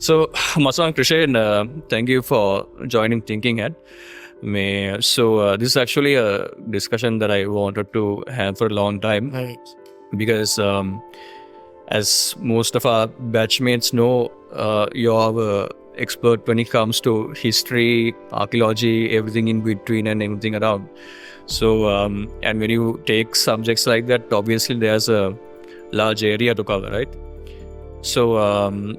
So, Masan Chryshane, thank you for joining Thinking Head. This is actually a discussion that I wanted to have for a long time. Right. Because as most of our batchmates know, you're expert when it comes to history, archaeology, everything in between and everything around. So, and when you take subjects like that, obviously there's a large area to cover, right? So,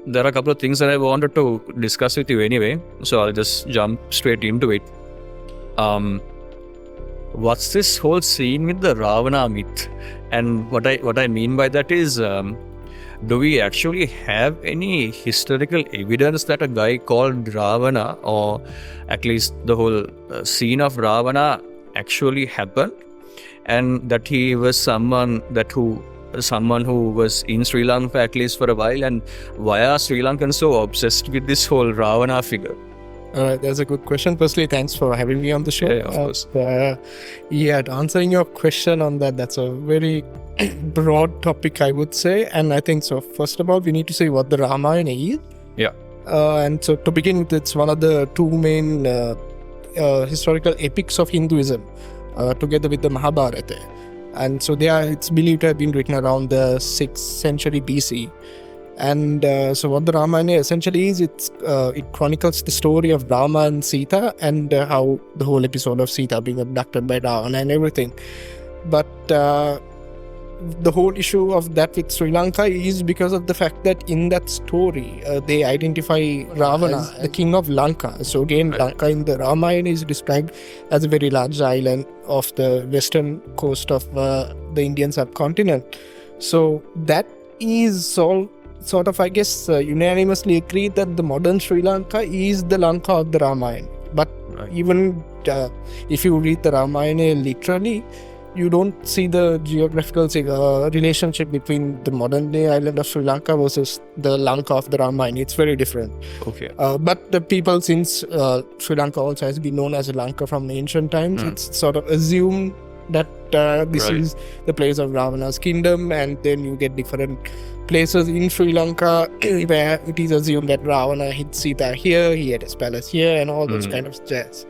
there are a couple of things that I wanted to discuss with you anyway. So I'll just jump straight into it. What's this whole scene with the Ravana myth? And what I mean by that is, do we actually have any historical evidence that a guy called Ravana, or at least the whole scene of Ravana, actually happened, and that he was someone who was in Sri Lanka at least for a while? And why are Sri Lankans so obsessed with this whole Ravana figure? That's a good question. Firstly, thanks for having me on the show. Yeah, of course. Answering your question on that's a very broad topic, I would say. And I think so. First of all, we need to say what the Ramayana is. Yeah. And so to begin with, it's one of the two main historical epics of Hinduism, together with the Mahabharata. And so it's believed to have been written around the 6th century BC. And so what the Ramayana essentially is, it chronicles the story of Rama and Sita, and how the whole episode of Sita being abducted by Ravana and everything. But the whole issue of that with Sri Lanka is because of the fact that in that story, they identify Ravana, the king of Lanka. So again, Lanka in the Ramayana is described as a very large island off the western coast of the Indian subcontinent. So that is all sort of, I guess, unanimously agreed that the modern Sri Lanka is the Lanka of the Ramayana. But even if you read the Ramayana literally, you don't see the geographical relationship between the modern day island of Sri Lanka versus the Lanka of the Ramayana. It's very different. Okay. But the people, since Sri Lanka also has been known as a Lanka from ancient times, it's sort of assumed that this is the place of Ravana's kingdom, and then you get different places in Sri Lanka where it is assumed that Ravana hid Sita here, he had his palace here, and all those kind of jazz.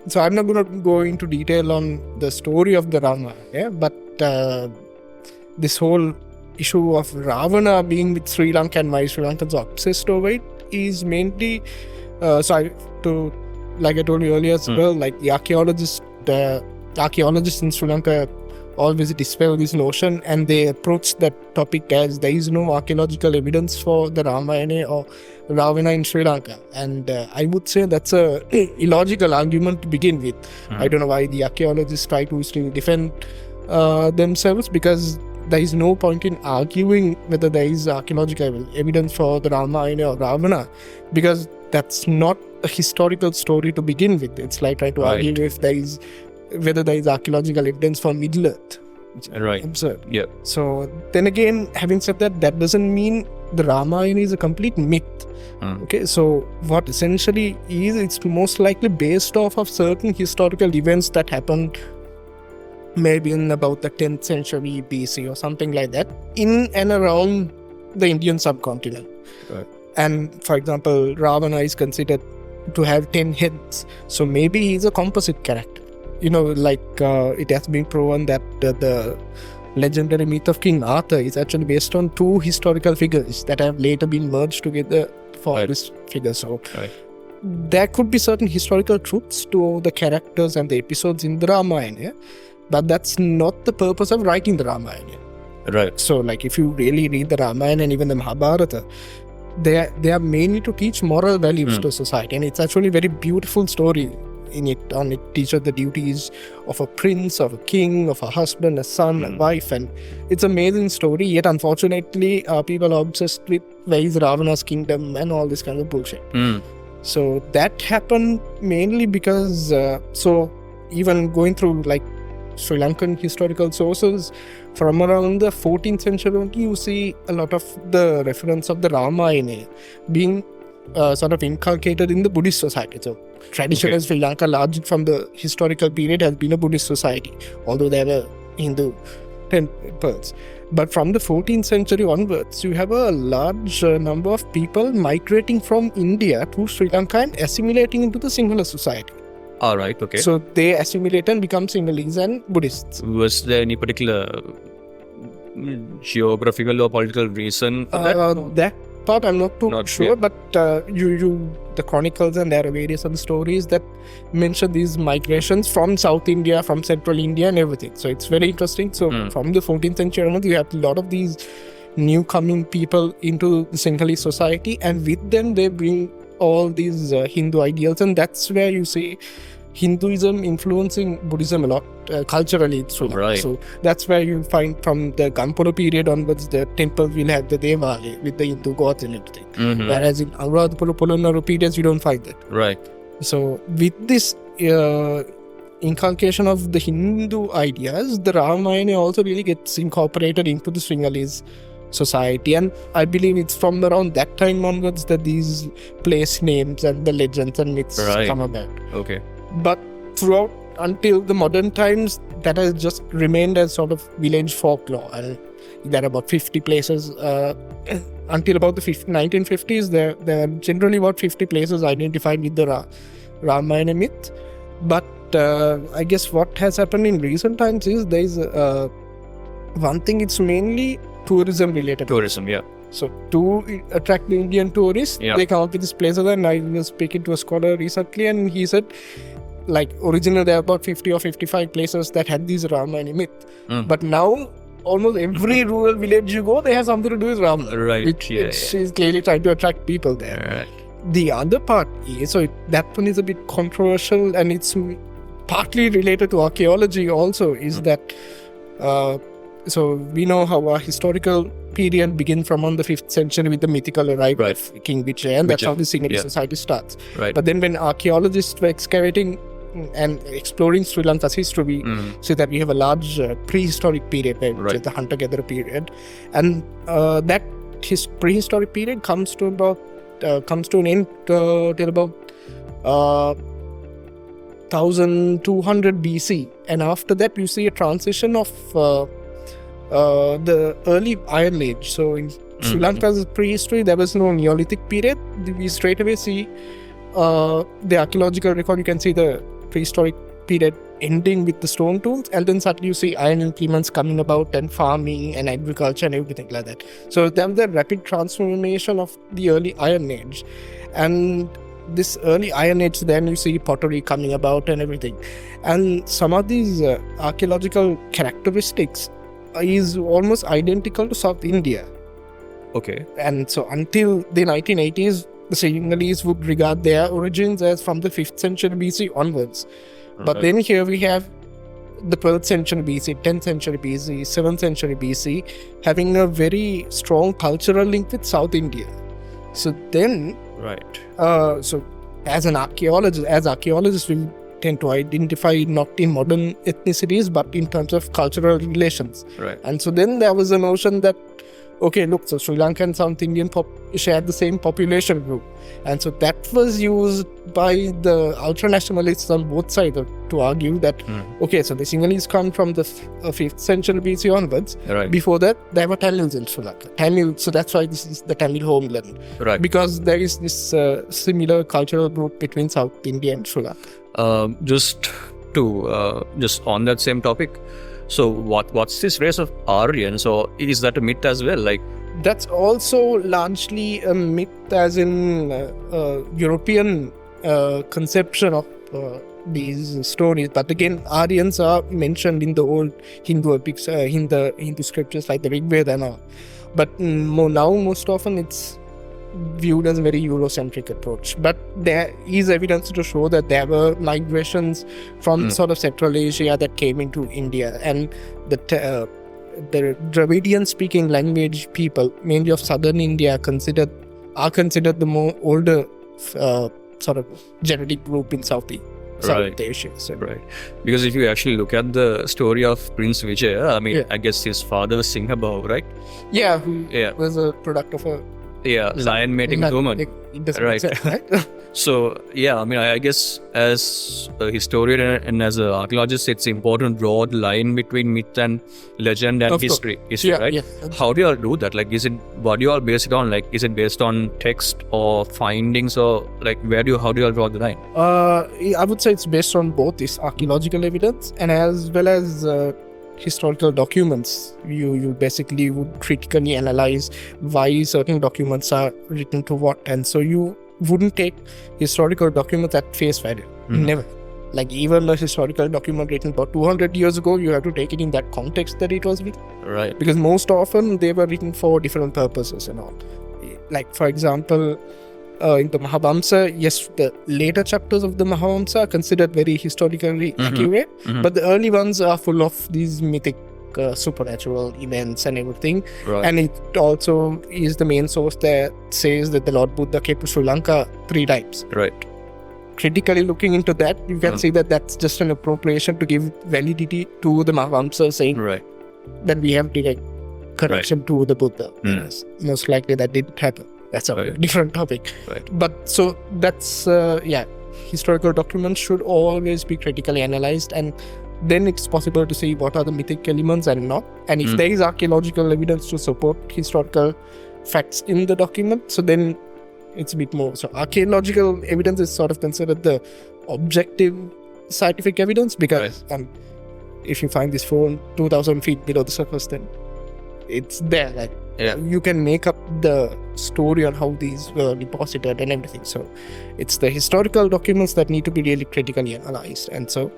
So I'm not going to go into detail on the story of the Ramayana, but this whole issue of Ravana being with Sri Lanka and why Sri Lankans are obsessed over it is mainly, like I told you earlier as well, like the archaeologists in Sri Lanka always dispel this notion, and they approach that topic as there is no archaeological evidence for the Ramayana or Ravana in Sri Lanka. And I would say that's a illogical argument to begin with. I don't know why the archaeologists try to still defend themselves, because there is no point in arguing whether there is archaeological evidence for the Ramayana or Ravana, because that's not a historical story to begin with. It's like trying to argue whether there is archaeological evidence for Middle Earth. Right. Absurd. Yeah. So then again, having said that, that doesn't mean the Ramayana is a complete myth. Okay, so what essentially is, it's most likely based off of certain historical events that happened maybe in about the 10th century BC or something like that, in and around the Indian subcontinent. Right. And for example, Ravana is considered to have 10 heads. So maybe he's a composite character. It has been proven that the legendary myth of King Arthur is actually based on two historical figures that have later been merged together for this figure. So there could be certain historical truths to the characters and the episodes in the Ramayana, but that's not the purpose of writing the Ramayana. Right. So like if you really read the Ramayana and even the Mahabharata, they are mainly to teach moral values to society, and it's actually a very beautiful story. It teaches the duties of a prince, of a king, of a husband, a son, a wife, and it's an amazing story. Yet unfortunately, people are obsessed with where is Ravana's kingdom and all this kind of bullshit. So that happened mainly because even going through like Sri Lankan historical sources from around the 14th century, you see a lot of the reference of the Ramayana being sort of inculcated in the Buddhist society. So traditional Sri Lanka, largely from the historical period, has been a Buddhist society, although they were Hindu temples. But from the 14th century onwards, you have a large number of people migrating from India to Sri Lanka and assimilating into the Sinhala society. All right. Okay. So they assimilate and become Sinhalese and Buddhists. Was there any particular geographical or political reason for that? That part I'm not too sure, yeah. but the chronicles, and there are various other stories that mention these migrations from South India, from Central India and everything. So it's very interesting. So from the 14th century onwards, you have a lot of these new coming people into the Sinhalese society, and with them they bring all these Hindu ideals, and that's where you see Hinduism influencing Buddhism a lot culturally. Right. So that's where you find from the Gampura period onwards, the temples will have the Devali with the Hindu gods and everything. Whereas in Anuradhapura, Polonnaru periods, you don't find that. Right. So with this inculcation of the Hindu ideas, the Ramayana also really gets incorporated into the Sinhalese society, and I believe it's from around that time onwards that these place names and the legends and myths come about. Okay. But throughout until the modern times, that has just remained as sort of village folklore, and there are about 50 places until about the 1950s. There are generally about 50 places identified with the Ramayana myth. But I guess what has happened in recent times is there is one thing, it's mainly tourism related. Tourism, yeah. So to attract the Indian tourists, they come up with these places, and I was speaking to a scholar recently, and he said, like, originally there are about 50 or 55 places that had these Ramayana myth. But now almost every rural village you go, they have something to do with Ramayana. Right. Which is clearly trying to attract people there. Right. The other part is, that one is a bit controversial, and it's partly related to archaeology also, is that so we know how our historical period begins from on the 5th century with the mythical arrival of King Vijay, and that's how the Sinhalese society starts. Right. But then when archaeologists were excavating and exploring Sri Lanka's history, we see that we have a large prehistoric period, which is the hunter-gatherer period, and that prehistoric period comes to an end till about 1200 BC, and after that you see a transition of the early Iron Age. So in Sri Lanka's prehistory, there was no Neolithic period. We straight away see the archaeological record. You can see the prehistoric period ending with the stone tools, and then suddenly you see iron implements coming about, and farming and agriculture and everything like that. So there was the rapid transformation of the early Iron Age, and this early Iron Age, then you see pottery coming about and everything. And some of these archaeological characteristics is almost identical to South India. Okay. And so until the 1980s, the Sinhalese would regard their origins as from the 5th century BC onwards. But then here we have the 12th century BC, 10th century BC, 7th century BC having a very strong cultural link with South India. So then, so as archaeologists, we tend to identify not in modern ethnicities, but in terms of cultural relations. Right. And so then there was a notion that, okay, look, so Sri Lanka and South Indian shared the same population group. And so that was used by the ultra-nationalists on both sides to argue that, okay, so the Sinhalese come from the 5th century BC onwards. Right. Before that, there were Tamils in Sri Lanka. So that's why this is the Tamil homeland. Right. Because there is this similar cultural group between South India and Sri Lanka. Just on that same topic, so what's this race of Aryans, or is that a myth as well? Like, that's also largely a myth, as in European conception of these stories. But again, Aryans are mentioned in the old Hindu epics, in the Hindu scriptures like the Rig Veda and all. But now most often it's viewed as a very Eurocentric approach. But there is evidence to show that there were migrations from sort of Central Asia that came into India, and the Dravidian-speaking language people, mainly of southern India, are considered the more older sort of genetic group in South Asia. So. Right. Because if you actually look at the story of Prince Vijaya, I mean, I guess his father was Singhabhav, right? Yeah, who was a product of a lion mating woman. It doesn't make sense, right? So, yeah, I mean, I guess as a historian and as an archaeologist, it's important to draw the line between myth and legend and Of course. history, Yeah, right? yeah. How do you all do that? Like, what do you all base it on? Like, is it based on text or findings, or like, how do you all draw the line? I would say it's based on both this archaeological evidence and as well as historical documents. You basically would critically analyze why certain documents are written to what, and so you wouldn't take historical documents at face value. Never. Like, even a historical document written about 200 years ago, you have to take it in that context that it was written. Right. Because most often they were written for different purposes and all. Like, for example, in the Mahavamsa, yes, the later chapters of the Mahavamsa are considered very historically accurate, but the early ones are full of these mythic supernatural events and everything. Right. And it also is the main source that says that the Lord Buddha came to Sri Lanka 3 times. Right. Critically looking into that, you can see that that's just an appropriation to give validity to the Mahavamsa, saying Right. that we have direct connection to the Buddha. Whereas most likely that didn't happen. That's a different topic. Right. But so that's, historical documents should always be critically analyzed, and then it's possible to see what are the mythic elements and not. And if there is archaeological evidence to support historical facts in the document, so then it's a bit more. So archaeological evidence is sort of considered the objective scientific evidence, because if you find this phone 2,000 feet below the surface, then it's there. Like, you can make up the story on how these were deposited and everything. So it's the historical documents that need to be really critically analyzed, and so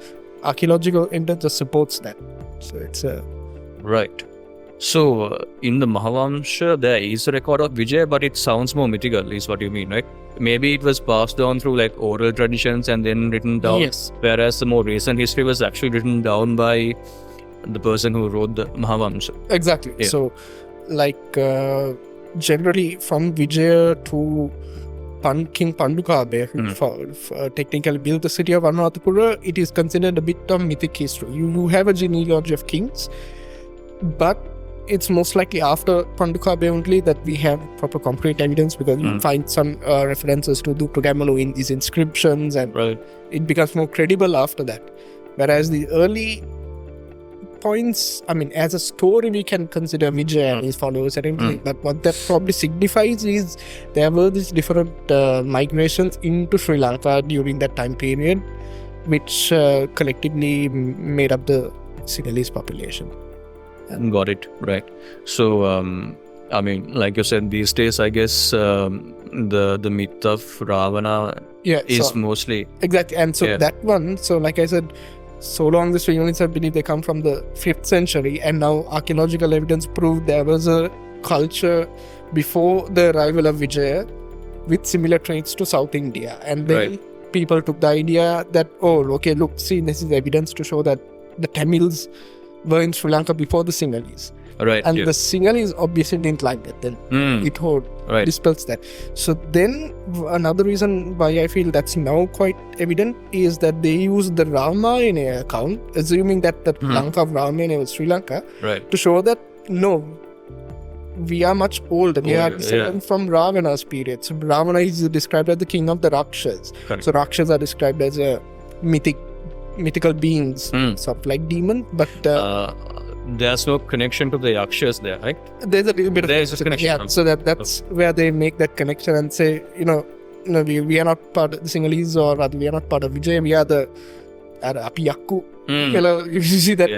archaeological evidence just supports that. So it's right. So in the Mahavamsa, there is a record of Vijay, but it sounds more mythical, is what you mean, right? Maybe it was passed down through like oral traditions and then written down. Yes. Whereas the more recent history was actually written down by the person who wrote the Mahavamsa. Exactly. Yeah. So, like, generally from Vijaya to King Pandukabe, who technically built the city of Anuradhapura, it is considered a bit of mythic history. You have a genealogy of kings, but it's most likely after Pandukabe only that we have proper concrete evidence, because you find some references to Duptugamalu in these inscriptions, and it becomes more credible after that. Whereas the early points, I mean, as a story, we can consider Vijay and his followers and everything, but what that probably signifies is there were these different migrations into Sri Lanka during that time period, which collectively made up the Sinhalese population. Got it. Right. So, I mean, like you said, these days, I guess the myth of Ravana is mostly... Exactly. And so that one, so like I said, so long the Sri Lankas, I believe they come from the 5th century, and now archaeological evidence proved there was a culture before the arrival of Vijaya with similar traits to South India. And then people took the idea that, look, see, this is evidence to show that the Tamils were in Sri Lanka before the Sinhalese. Right. And the Sinhalese obviously didn't like that. Then it dispels that. So then another reason why I feel that's now quite evident is that they use the Ramayana account, assuming that the Lanka of Ramayana was Sri Lanka, to show that no, we are much older. We are descended from Ravana's period. So Ravana is described as the king of the Rakshas. Correct. So Rakshas are described as a mythical beings, sort of like demon, but there's no connection to the Yakshas there, right? There's a little bit of a connection. Yeah, so that's where they make that connection and say, we are not part of the Sinhalese, or rather we are not part of Vijay, we are the Apiyakku. You see that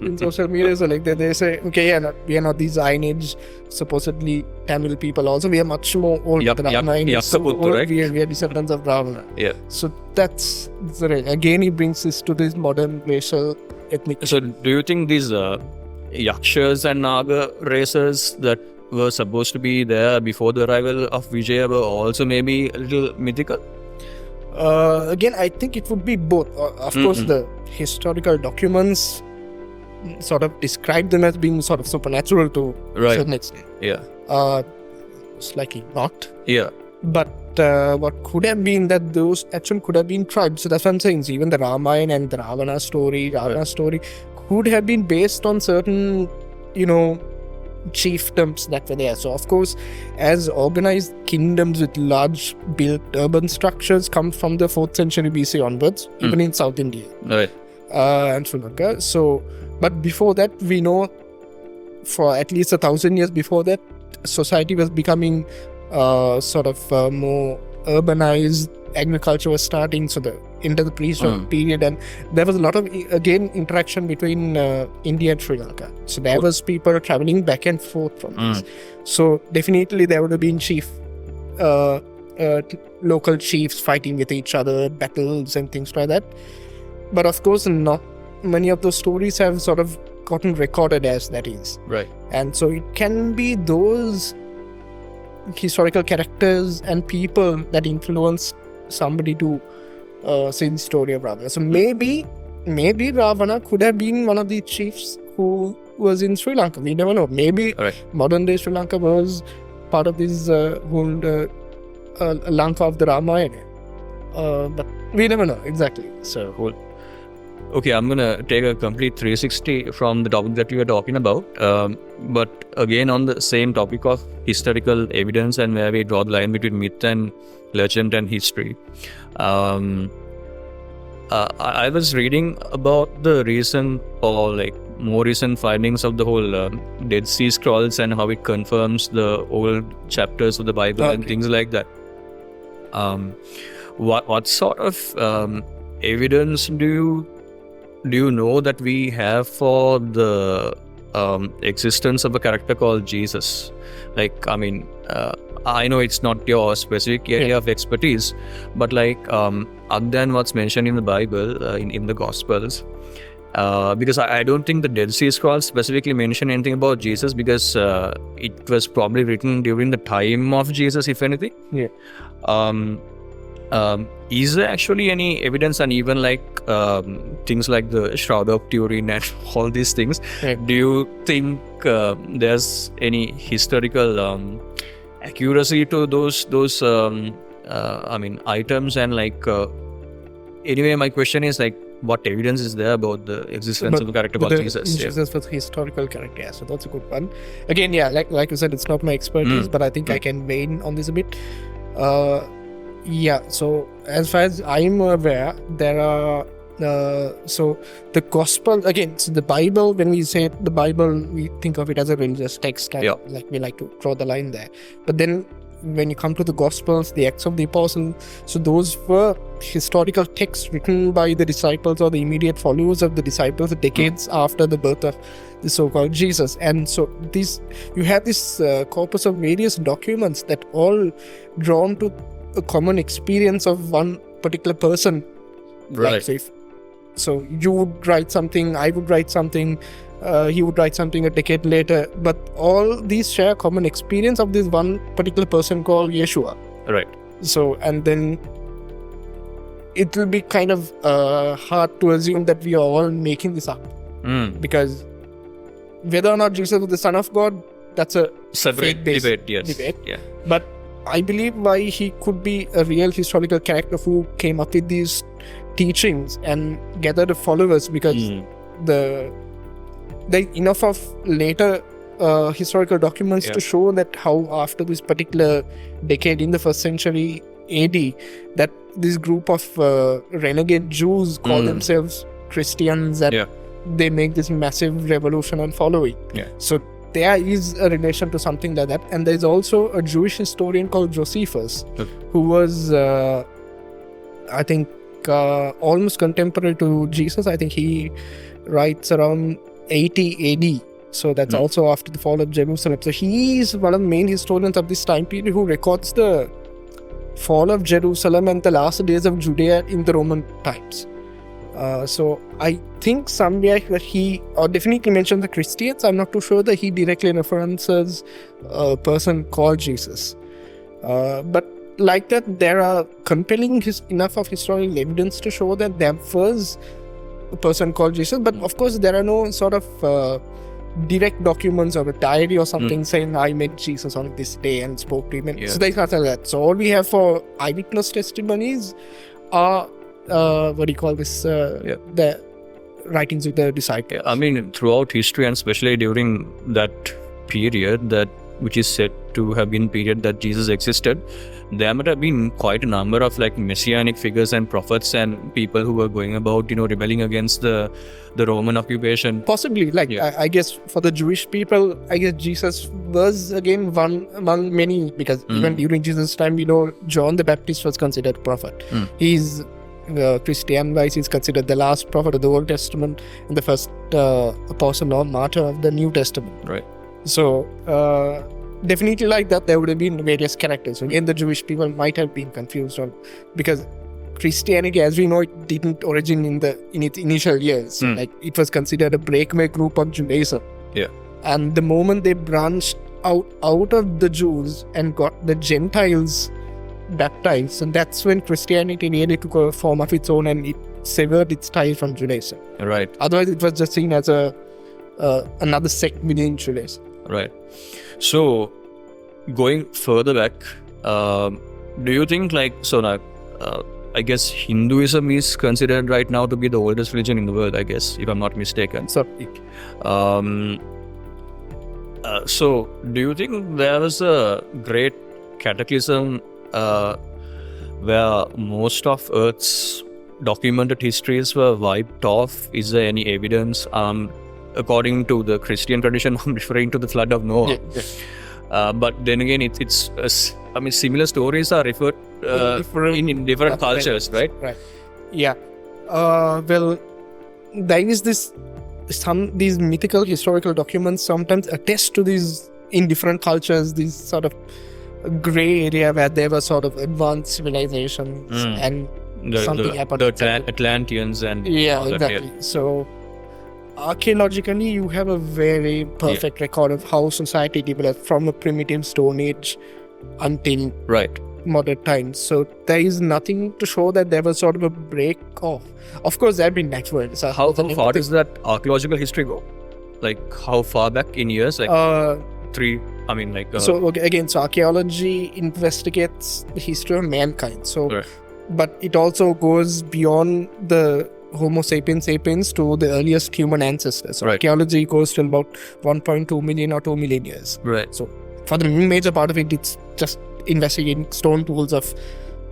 in social media, so like they say, we are not these Iron Age supposedly Tamil people also, we are much more old than Ravana. So right? we are descendants of Ravana. Yeah. So that's right. Again, he brings this to this modern racial ethnic. So do you think these Yakshas and Naga races that were supposed to be there before the arrival of Vijaya were also maybe a little mythical? Again, I think it would be both. Of course, the historical documents sort of describe them as being sort of supernatural to a certain extent. Yeah. Slightly not. Yeah. But what could have been that those actually could have been tribes. So that's what I'm saying. So even the Ramayana and the Ravana story could have been based on certain, chiefdoms that were there. So of course, as organized kingdoms with large built urban structures come from the 4th century BC onwards, even in South India and Sri Lanka. So, but before that, we know for at least 1,000 years before that, society was becoming more urbanized. Agriculture was starting, so the into the prehistoric period, and there was a lot of interaction between India and Sri Lanka. So there was people traveling back and forth from this. So definitely there would have been local chiefs fighting with each other, battles and things like that. But of course, not many of those stories have sort of gotten recorded as that is. Right. And so it can be those historical characters and people that influenced somebody to say the story of Ravana. So maybe Ravana could have been one of the chiefs who was in Sri Lanka. We never know. Maybe modern day Sri Lanka was part of this whole Lanka of the Ramayana. But we never know exactly. So cool. Okay, I'm gonna take a complete 360 from the topic that we were talking about, but again on the same topic of historical evidence and where we draw the line between myth and legend and history. I was reading about the recent or like more recent findings of the whole Dead Sea Scrolls and how it confirms the old chapters of the Bible and things like that. What sort of evidence do you know that we have for the existence of a character called Jesus? Like, I mean, I know it's not your specific area of expertise, but like other than what's mentioned in the Bible, in the Gospels, because I don't think the Dead Sea Scrolls specifically mention anything about Jesus, because it was probably written during the time of Jesus, if anything. Is there actually any evidence, and even like things like the Shroud of Turin and all these things, do you think there's any historical accuracy to those items? And like anyway, my question is like, what evidence is there about the existence of a character called Jesus? Jesus was a historical character, so that's a good one. Again, like you said, it's not my expertise, but I think I can weigh in on this a bit. So as far as I'm aware, there are so the gospel, again, so the Bible, when we say the Bible, we think of it as a religious text, like we like to draw the line there. But then when you come to the Gospels, the Acts of the Apostles, so those were historical texts written by the disciples or the immediate followers of the disciples decades after the birth of the so-called Jesus. And so you have this corpus of various documents that all drawn to a common experience of one particular person. Right. Like, so you would write something, I would write something, he would write something a decade later, but all these share common experience of this one particular person called Yeshua. Right. So, and then it will be kind of hard to assume that we are all making this up, because whether or not Jesus was the Son of God, that's a separate debate. Yeah. But I believe why he could be a real historical character who came up with these teachings and gathered followers, because there enough of later historical documents to show that how after this particular decade in the 1st century AD, that this group of renegade Jews call themselves Christians, and they make this massive revolution and following. So there is a relation to something like that. And there's also a Jewish historian called Josephus, who was I think almost contemporary to Jesus. I think he writes around 80 AD. So that's also after the fall of Jerusalem. So he is one of the main historians of this time period who records the fall of Jerusalem and the last days of Judea in the Roman times. So I think somewhere that he definitely mentions the Christians. I'm not too sure that he directly references a person called Jesus. But like that, there are compelling enough of historical evidence to show that there was a person called Jesus. But of course, there are no sort of direct documents or a diary or something saying I met Jesus on this day and spoke to him. So there's nothing like that. So all we have for eyewitness testimonies are the writings of the disciples. I mean, throughout history, and especially during that period which is said to have been period that Jesus existed, there might have been quite a number of like messianic figures and prophets and people who were going about, rebelling against the Roman occupation. Possibly, I guess for the Jewish people, I guess Jesus was again one among many, because even during Jesus' time, John the Baptist was considered a prophet. He's Christian-wise, he's considered the last prophet of the Old Testament and the first apostle or martyr of the New Testament. Right. So, definitely like that, there would have been various characters. Again, the Jewish people might have been confused because Christianity, as we know, it didn't origin in its initial years. Like, it was considered a breakaway group of Judaism. Yeah. And the moment they branched out of the Jews and got the Gentiles baptized, and that's when Christianity really took a form of its own and it severed its ties from Judaism. Right. Otherwise, it was just seen as another sect within Judaism. Right. So, going further back, do you think I guess Hinduism is considered right now to be the oldest religion in the world, I guess, if I'm not mistaken. So, so do you think there was a great cataclysm where most of Earth's documented histories were wiped off? Is there any evidence? According to the Christian tradition, I'm referring to the flood of Noah. Yeah. But then again, similar stories are referred in different cultures, right? Right. Yeah. Well, there is these mythical historical documents sometimes attest to these in different cultures, these sort of gray area where there were sort of advanced civilizations and something happened. The Atlanteans and all exactly. That, So, archaeologically, you have a very perfect record of how society developed from a primitive Stone Age until modern times. So there is nothing to show that there was sort of a break off. Of course, there have been networks. So how far does that archaeological history go? Like, how far back in years? Like So archaeology investigates the history of mankind. So, but it also goes beyond the Homo sapiens to the earliest human ancestors. So archaeology goes till about 1.2 million or 2 million years. Right. So for the major part of it, it's just investigating stone tools of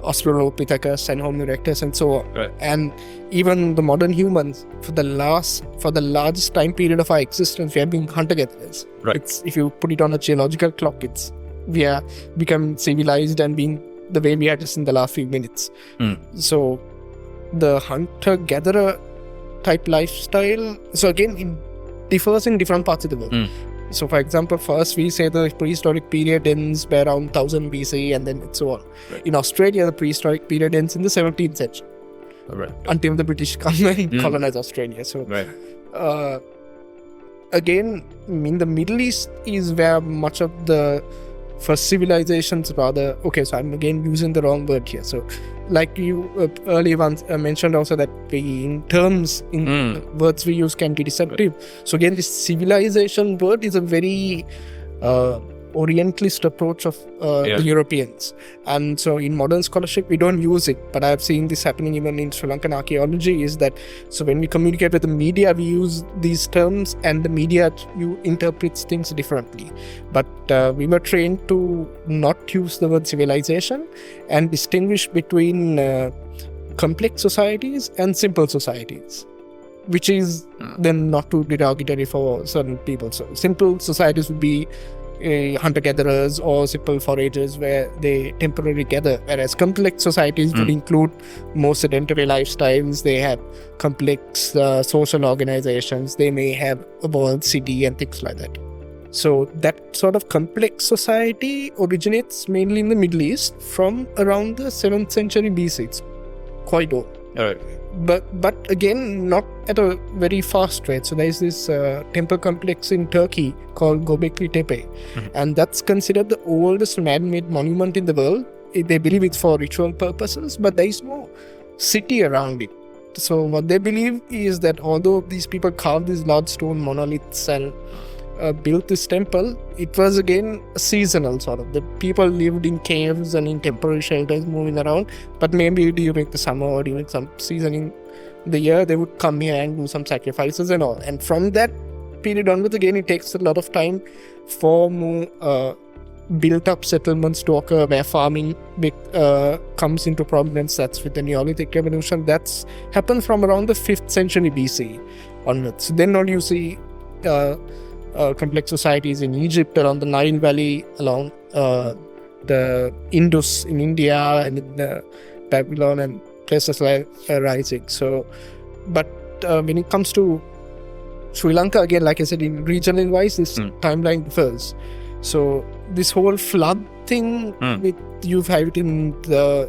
Australopithecus and Homo erectus and so on. Right. And even the modern humans, for the largest time period of our existence, we have been hunter-gatherers. Right. It's, if you put it on a geological clock, we are become civilized and being the way we are just in the last few minutes. So the hunter-gatherer type lifestyle, so again, it differs in different parts of the world. So for example, first we say the prehistoric period ends by around 1000 BC and then so on. Right. In Australia, the prehistoric period ends in the 17th century. Until the British come and colonize Australia. So again, in the Middle East is where much of the first civilizations so I'm again using the wrong word here. So like you earlier once mentioned also that words we use can be deceptive. So again, this civilization word is a very Orientalist approach of the Europeans. And so in modern scholarship, we don't use it. But I've seen this happening even in Sri Lankan archaeology, is that so when we communicate with the media, we use these terms and the media interprets things differently. But we were trained to not use the word civilization and distinguish between complex societies and simple societies, which is then not too derogatory for certain people. So simple societies would be hunter-gatherers or simple foragers where they temporarily gather, whereas complex societies would include more sedentary lifestyles. They have complex social organizations. They may have a walled city and things like that. So that sort of complex society originates mainly in the Middle East from around the 7th century BC. It's quite old. All right. But again, not at a very fast rate. So there is this temple complex in Turkey called Göbekli Tepe, and that's considered the oldest man-made monument in the world. They believe it's for ritual purposes, but there is no city around it. So what they believe is that although these people carved these large stone monoliths and built this temple, it was again seasonal sort of. The people lived in caves and in temporary shelters moving around, but maybe during the summer or during some season in the year, they would come here and do some sacrifices and all. And from that, period onwards, again, it takes a lot of time for more built-up settlements to occur where farming comes into prominence. That's with the Neolithic Revolution. That's happened from around the 5th century BC onwards. Then only you see complex societies in Egypt, around the Nile Valley, along the Indus in India, and in Babylon and places like rising. So, but when it comes to Sri Lanka, again, like I said, in regional wise, this timeline differs. So this whole flood thing, you have it in the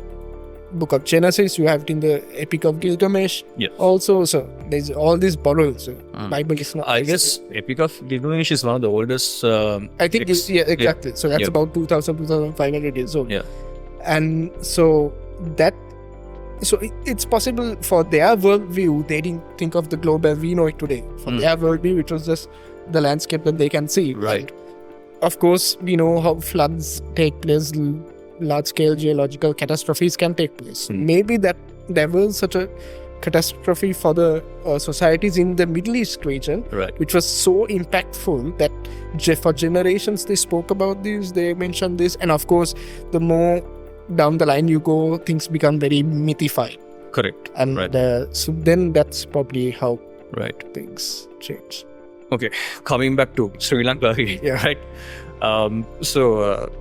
book of Genesis, you have it in the Epic of Gilgamesh. Yes. Also, so there's all these borrowings. So Bible is not. I guess Epic of Gilgamesh is one of the oldest. I think it's, exactly. So that's about 2,500 years old. Yeah. And so that. So it's possible for their worldview, they didn't think of the globe as we know it today. For their worldview, it was just the landscape that they can see. Right. Of course, we know how floods take place, large-scale geological catastrophes can take place. Maybe that there was such a catastrophe for the societies in the Middle East region, which was so impactful that for generations they spoke about this, they mentioned this, and of course, the more down the line you go, things become very mythified. Correct. And so then that's probably how things change. Okay, coming back to Sri Lanka, right? So,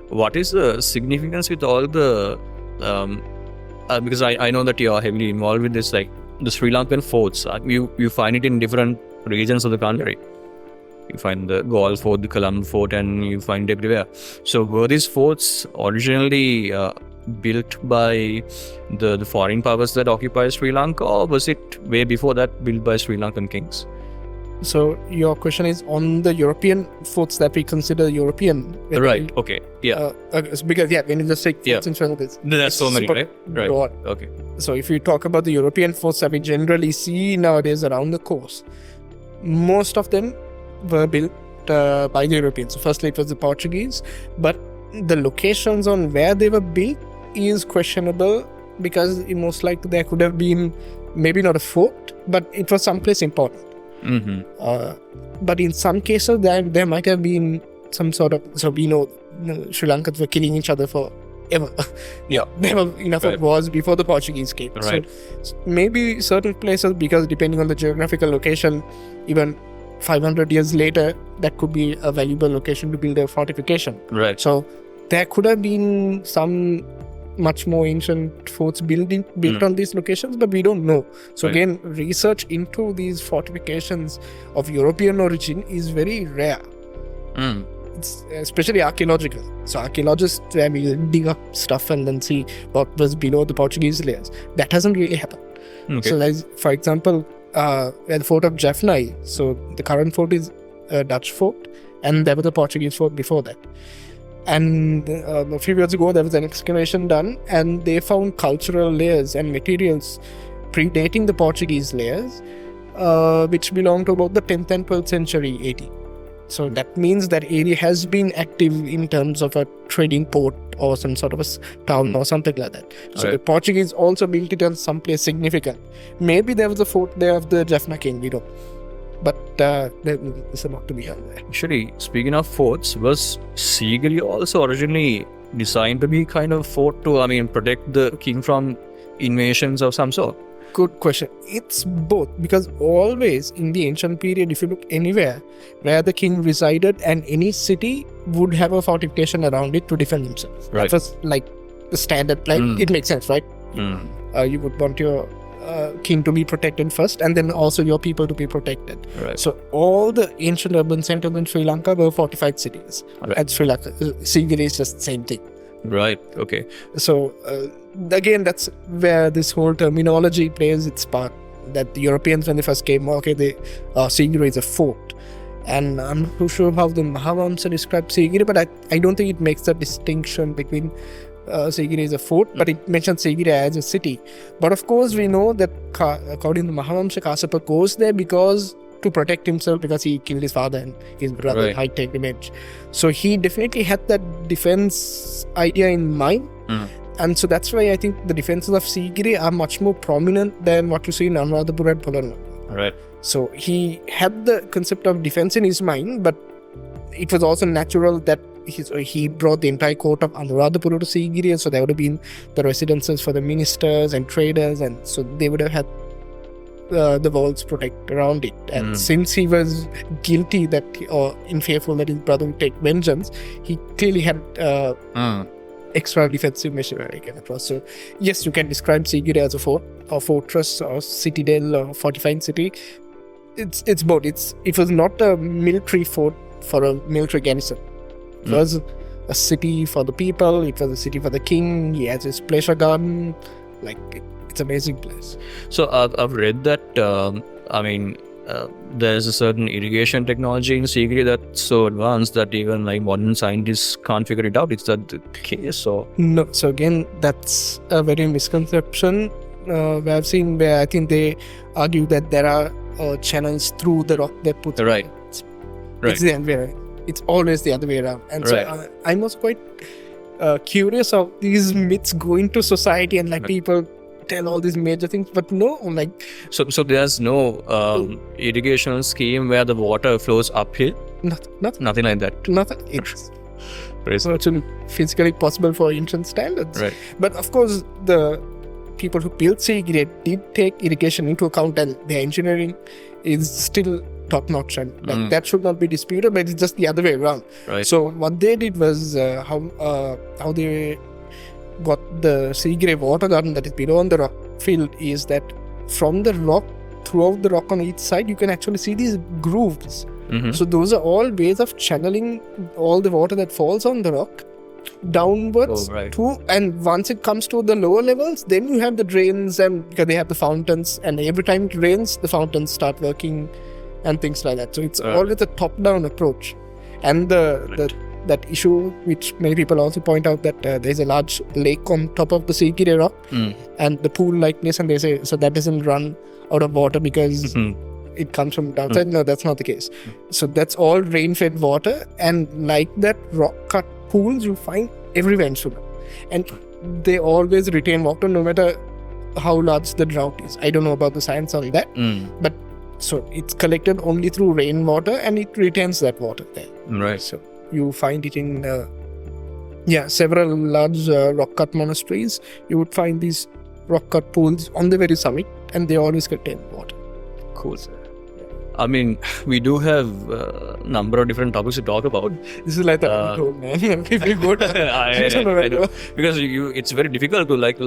what is the significance with all the? Because I know that you are heavily involved with this, like the Sri Lankan forts. You find it in different regions of the country. You find the Galle Fort, the Colombo Fort, and you find it everywhere. So, were these forts originally built by the foreign powers that occupy Sri Lanka, or was it way before that built by Sri Lankan kings? So your question is on the European forts that we consider European, right? Okay, yeah. Because when you just say forts in Sri Lanka, there's so many, right? Broad. Okay. So if you talk about the European forts that we generally see nowadays around the coast, most of them were built by the Europeans. So firstly, it was the Portuguese, but the locations on where they were built is questionable because most likely there could have been maybe not a fort, but it was someplace important. But in some cases, there might have been some sort of. So we know Sri Lankans were killing each other forever. There were enough of wars before the Portuguese came. Right. So maybe certain places, because depending on the geographical location, even 500 years later, that could be a valuable location to build a fortification. Right. So there could have been some much more ancient forts built on these locations, but we don't know. So again, research into these fortifications of European origin is very rare. It's especially archaeological. So archaeologists, where we dig up stuff and then see what was below the Portuguese layers. That hasn't really happened. So like, for example, the fort of Jaffna, so the current fort is a Dutch fort, and there was a Portuguese fort before that. And a few years ago, there was an excavation done, and they found cultural layers and materials predating the Portuguese layers, which belong to about the 10th and 12th century AD. So that means that area has been active in terms of a trading port or some sort of a town or something like that. So the Portuguese also built it on some place significant. Maybe there was a fort there of the Jaffna king, we don't. But there's a lot to be done there. Actually, speaking of forts, was Sigiri also originally designed to be kind of fort to, protect the king from invasions of some sort? Good question. It's both, because always in the ancient period, if you look anywhere where the king resided, and any city would have a fortification around it to defend themselves. Right. That was like the standard, it makes sense, right? You would want your king to be protected first, and then also your people to be protected. Right. So all the ancient urban centers in Sri Lanka were fortified cities. And Sri Lanka, Sigiri is just the same thing. Right. Okay. So again, that's where this whole terminology plays its part. That the Europeans, when they first came, Sigiri is a fort. And I'm not too sure how the Mahavamsa describes Sigiri, but I don't think it makes that distinction between Sigiri is a fort, but it mentions Sigiri as a city. But of course, we know that according to Mahavamsa, Kasapa goes there to protect himself, because he killed his father and his brother, high-tech revenge. So he definitely had that defense idea in mind. And so that's why I think the defenses of Sigiri are much more prominent than what you see in Anuradhapura and Polonnaruwa. Right. So he had the concept of defense in his mind, but it was also natural that he brought the entire court of Anuradhapura to Sigiri, so there would have been the residences for the ministers and traders, and so they would have had the walls protect around it. And since he was guilty or fearful that his brother would take vengeance, he clearly had extra defensive measure taken across. So yes, you can describe Sigiri as a fort or fortress or citadel or fortified city. It's both. It was not a military fort for a military garrison. It was a city for the people. It was a city for the king. He has his pleasure garden. It's an amazing place. So I've read that. There's a certain irrigation technology in Sigiri that's so advanced that even modern scientists can't figure it out. Is that the case? Or no? So again, that's a very misconception. I've seen where I think they argue that there are channels through the rock they put. Right. It's the other way around. It's always the other way around. And so I was quite curious of these myths go into society and people tell all these major things, but no, So there's no irrigation scheme where the water flows uphill? Nothing like that? Nothing. It's actually physically possible for ancient standards. Right. But of course, the people who built Sigiri did take irrigation into account, and their engineering is still top-notch, and that should not be disputed, but it's just the other way around. Right. So what they did was how they got the Sigiri water garden that is below on the rock field is that from the rock, throughout the rock on each side, you can actually see these grooves. So those are all ways of channeling all the water that falls on the rock downwards and once it comes to the lower levels, then you have the drains, and because they have the fountains, and every time it rains, the fountains start working and things like that. So it's always a top-down approach. And that issue, which many people also point out, that there's a large lake on top of the Sigiri rock and the pool likeness, and they say so that doesn't run out of water because it comes from downside. No, that's not the case. So that's all rain-fed water, and like that, rock-cut pools you find everywhere in Sri Lanka, and they always retain water no matter how large the drought is. I don't know about the science on that, but so it's collected only through rainwater, and it retains that water there. Right. So you find it in several large rock-cut monasteries. You would find these rock-cut pools on the very summit, and they always contain water. Cool. I mean, we do have a number of different topics to talk about. This is like the man. If you go to I know. Because it's very difficult to like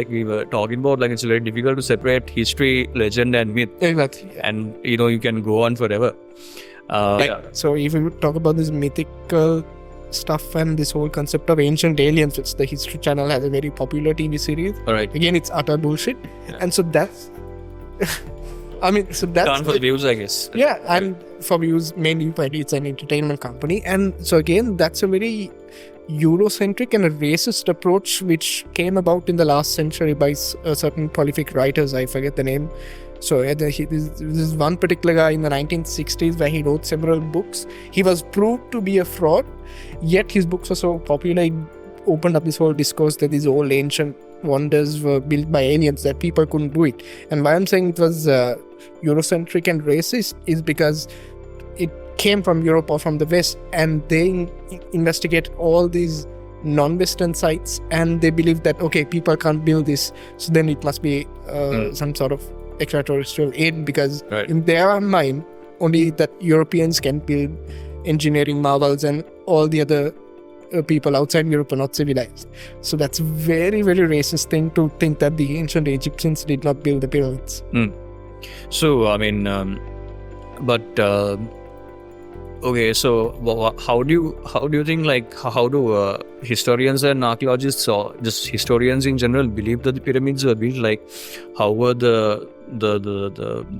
we were talking about. It's very difficult to separate history, legend, and myth. Exactly. And you can go on forever. So if we talk about this mythical stuff and this whole concept of ancient aliens, which the History Channel has a very popular TV series. All right. Again, it's utter bullshit, and so that's. that's done for the views, I guess. Yeah, and for views mainly, but it's an entertainment company, and so again, that's a very Eurocentric and a racist approach which came about in the last century by certain prolific writers. I forget the name. So this is one particular guy in the 1960s where he wrote several books. He was proved to be a fraud, yet his books were so popular, he opened up this whole discourse that these old ancient wonders were built by aliens, that people couldn't do it. And why I'm saying it was Eurocentric and racist is because it came from Europe or from the West, and they investigate all these non-Western sites, and they believe that people can't build this, so then it must be some sort of extraterrestrial aid, because in their mind only that Europeans can build engineering marvels and all the other people outside Europe are not civilized. So that's a very, very racist thing to think that the ancient Egyptians did not build the pyramids. So so how do you think, how do historians and archaeologists, or just historians in general, believe that the pyramids were built? How were the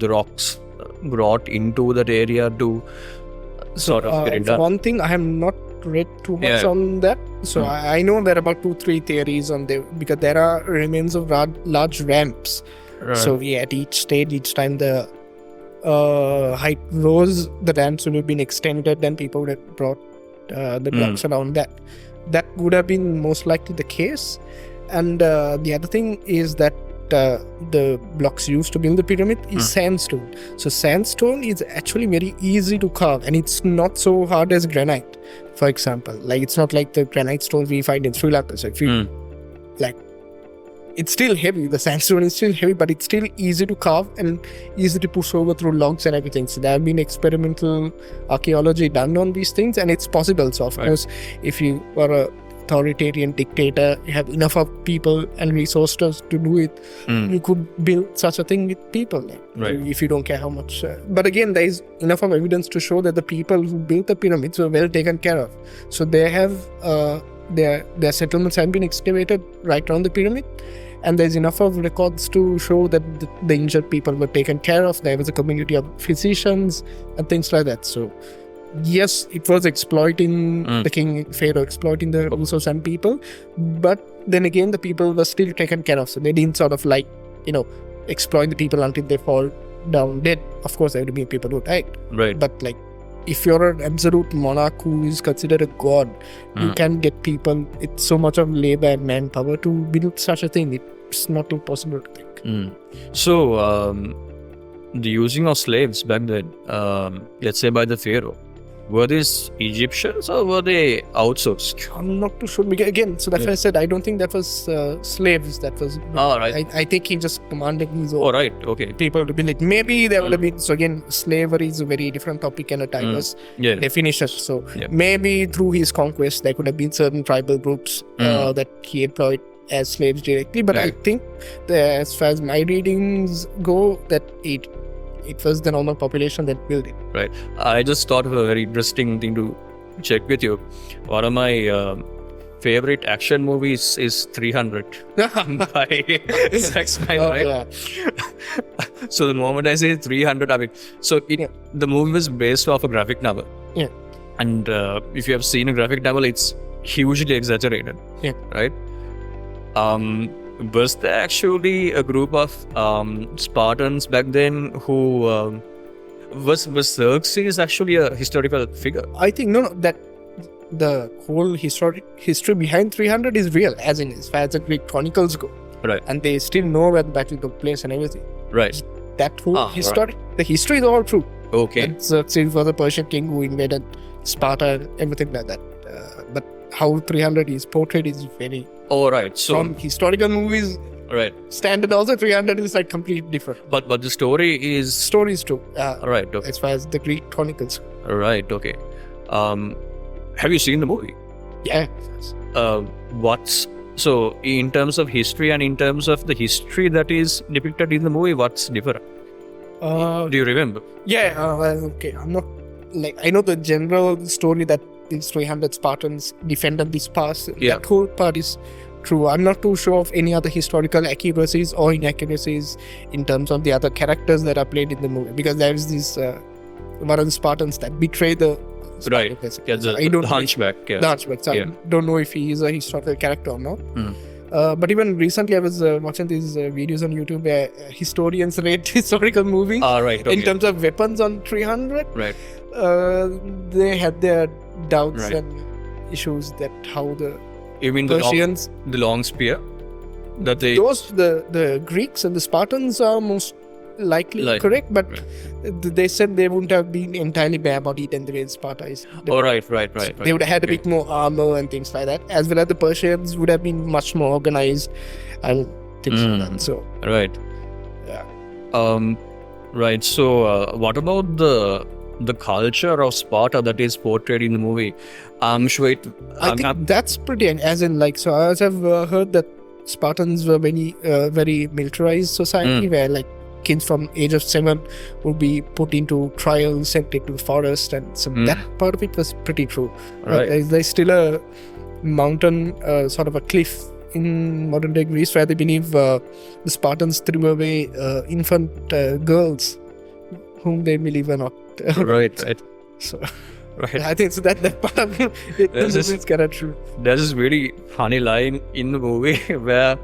rocks brought into that area to sort of get it done? One thing, I have not read too much on that, so I know there are about 2-3 theories on there, because there are remains of large ramps. So at each stage, each time the height rose, the ramps would have been extended, then people would have brought the blocks around that. That would have been most likely the case. And the other thing is that the blocks used to build the pyramid is sandstone. So sandstone is actually very easy to carve, and it's not so hard as granite, for example. Like, it's not like the granite stones we find in Sri Lanka. So if you like, it's still heavy. The sandstone is still heavy, but it's still easy to carve and easy to push over through logs and everything. So there have been experimental archaeology done on these things, and it's possible. So of course, if you are a authoritarian dictator, you have enough of people and resources to do it, you could build such a thing with people, like, if you don't care how much. But again, there is enough of evidence to show that the people who built the pyramids were well taken care of. So they have their settlements have been excavated right around the pyramid, and there's enough of records to show that the injured people were taken care of. There was a community of physicians and things like that. So yes, it was exploiting the king, Pharaoh exploiting the resources and people, but then again, the people were still taken care of. So they didn't sort of like, exploit the people until they fall down dead. Of course, there would be people who died. Right. But like, if you're an absolute monarch who is considered a god, you can get people. It's so much of labor and manpower to build such a thing. It's not impossible to think. So, the using of slaves back then, let's say by the Pharaoh, were these Egyptians or were they outsourced? I'm not too sure. Because again, so that's why I said I don't think that was slaves. That was. Right. I think he just commanded his own okay. people to build it. Maybe there would have been. So again, slavery is a very different topic and a diverse definition. So maybe through his conquest, there could have been certain tribal groups that he employed as slaves directly. But I think that as far as my readings go, that it was the normal population that built it. Right. I just thought of a very interesting thing to check with you. One of my favorite action movies is 300 by Zack Snyder, right? Yeah. So the moment I say 300, I mean, so the movie was based off a graphic novel. Yeah. And if you have seen a graphic novel, it's hugely exaggerated. Yeah. Right? Was there actually a group of Spartans back then who was Xerxes actually a historical figure? I think no, that the whole history behind 300 is real, as far as the Greek chronicles go. Right. And they still know where the battle took place and everything. Right. That whole the history is all true. Okay. And Xerxes was a Persian king who invaded Sparta and everything like that. But how 300 is portrayed is very... Oh, right. So from historical movies, standard also 300 is like completely different. But the story is... Story is true. Right. Okay. As far as the Greek chronicles. Right. Okay. Have you seen the movie? Yeah. So in terms of history and in terms of the history that is depicted in the movie, what's different? Do you remember? Yeah. Okay. I'm not like, I know the general story that these 300 Spartans defended this pass. Yeah. That whole part is true. I'm not too sure of any other historical accuracies or inaccuracies in terms of the other characters that are played in the movie, because there is this one of the Spartans that betrayed the Right. Yeah, the hunchback. Yeah. The hunchback. So I don't know if he is a historical character or not. But even recently I was watching these videos on YouTube where historians rate historical movies in terms of weapons on 300. Right. They had their doubts and issues that how the Persians... the long spear? That they... The Greeks and the Spartans are most likely correct, but they said they wouldn't have been entirely bare-bodied in the way Sparta is. Right. They would have had a bit more armor and things like that, as well as the Persians would have been much more organized and things like that. So right. Yeah. Right. So what about the culture of Sparta that is portrayed in the movie? I'm sure I think that's pretty, as in like, so as I've heard that Spartans were very militarized society where like kids from age of 7 would be put into trials, sent into the forest, and so that part of it was pretty true. Right. There's still a mountain, sort of a cliff in modern day Greece where they believe the Spartans threw away infant girls whom they believe are not. Right. So I think so that part of it is kind of true. There's this really funny line in the movie where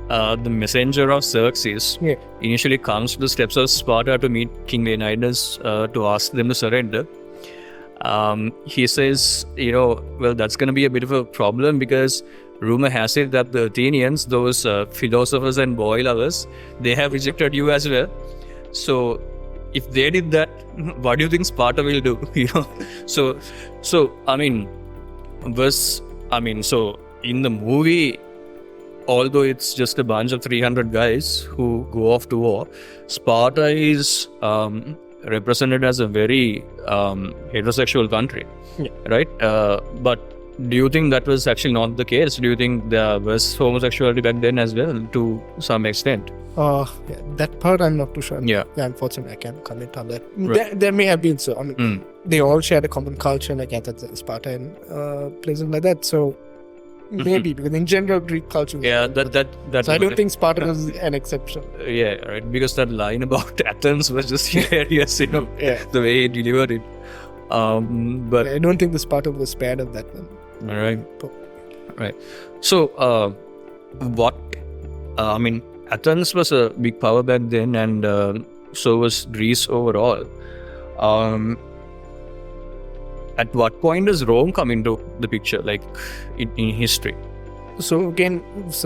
the messenger of Xerxes initially comes to the steps of Sparta to meet King Leonidas to ask them to surrender. He says, well, that's going to be a bit of a problem because rumor has it that the Athenians, those philosophers and boy lovers, they have rejected you as well. So if they did that, what do you think Sparta will do? So in the movie, although it's just a bunch of 300 guys who go off to war, Sparta is represented as a very heterosexual country, right? But do you think that was actually not the case? Do you think there was homosexuality back then as well, to some extent? That part I'm not too sure. Yeah, unfortunately, I can't comment on that. Right. There may have been so. I mean, they all shared a common culture, like Athens, Sparta, and places like that. So maybe because in general Greek culture. Yeah, that. So I don't think Sparta was an exception. Yeah, right. Because that line about Athens was just hilarious, the way he delivered it. But I don't think the Sparta was spared of that one. Right. So, Athens was a big power back then, and so was Greece overall. At what point does Rome come into the picture, like in history? So again,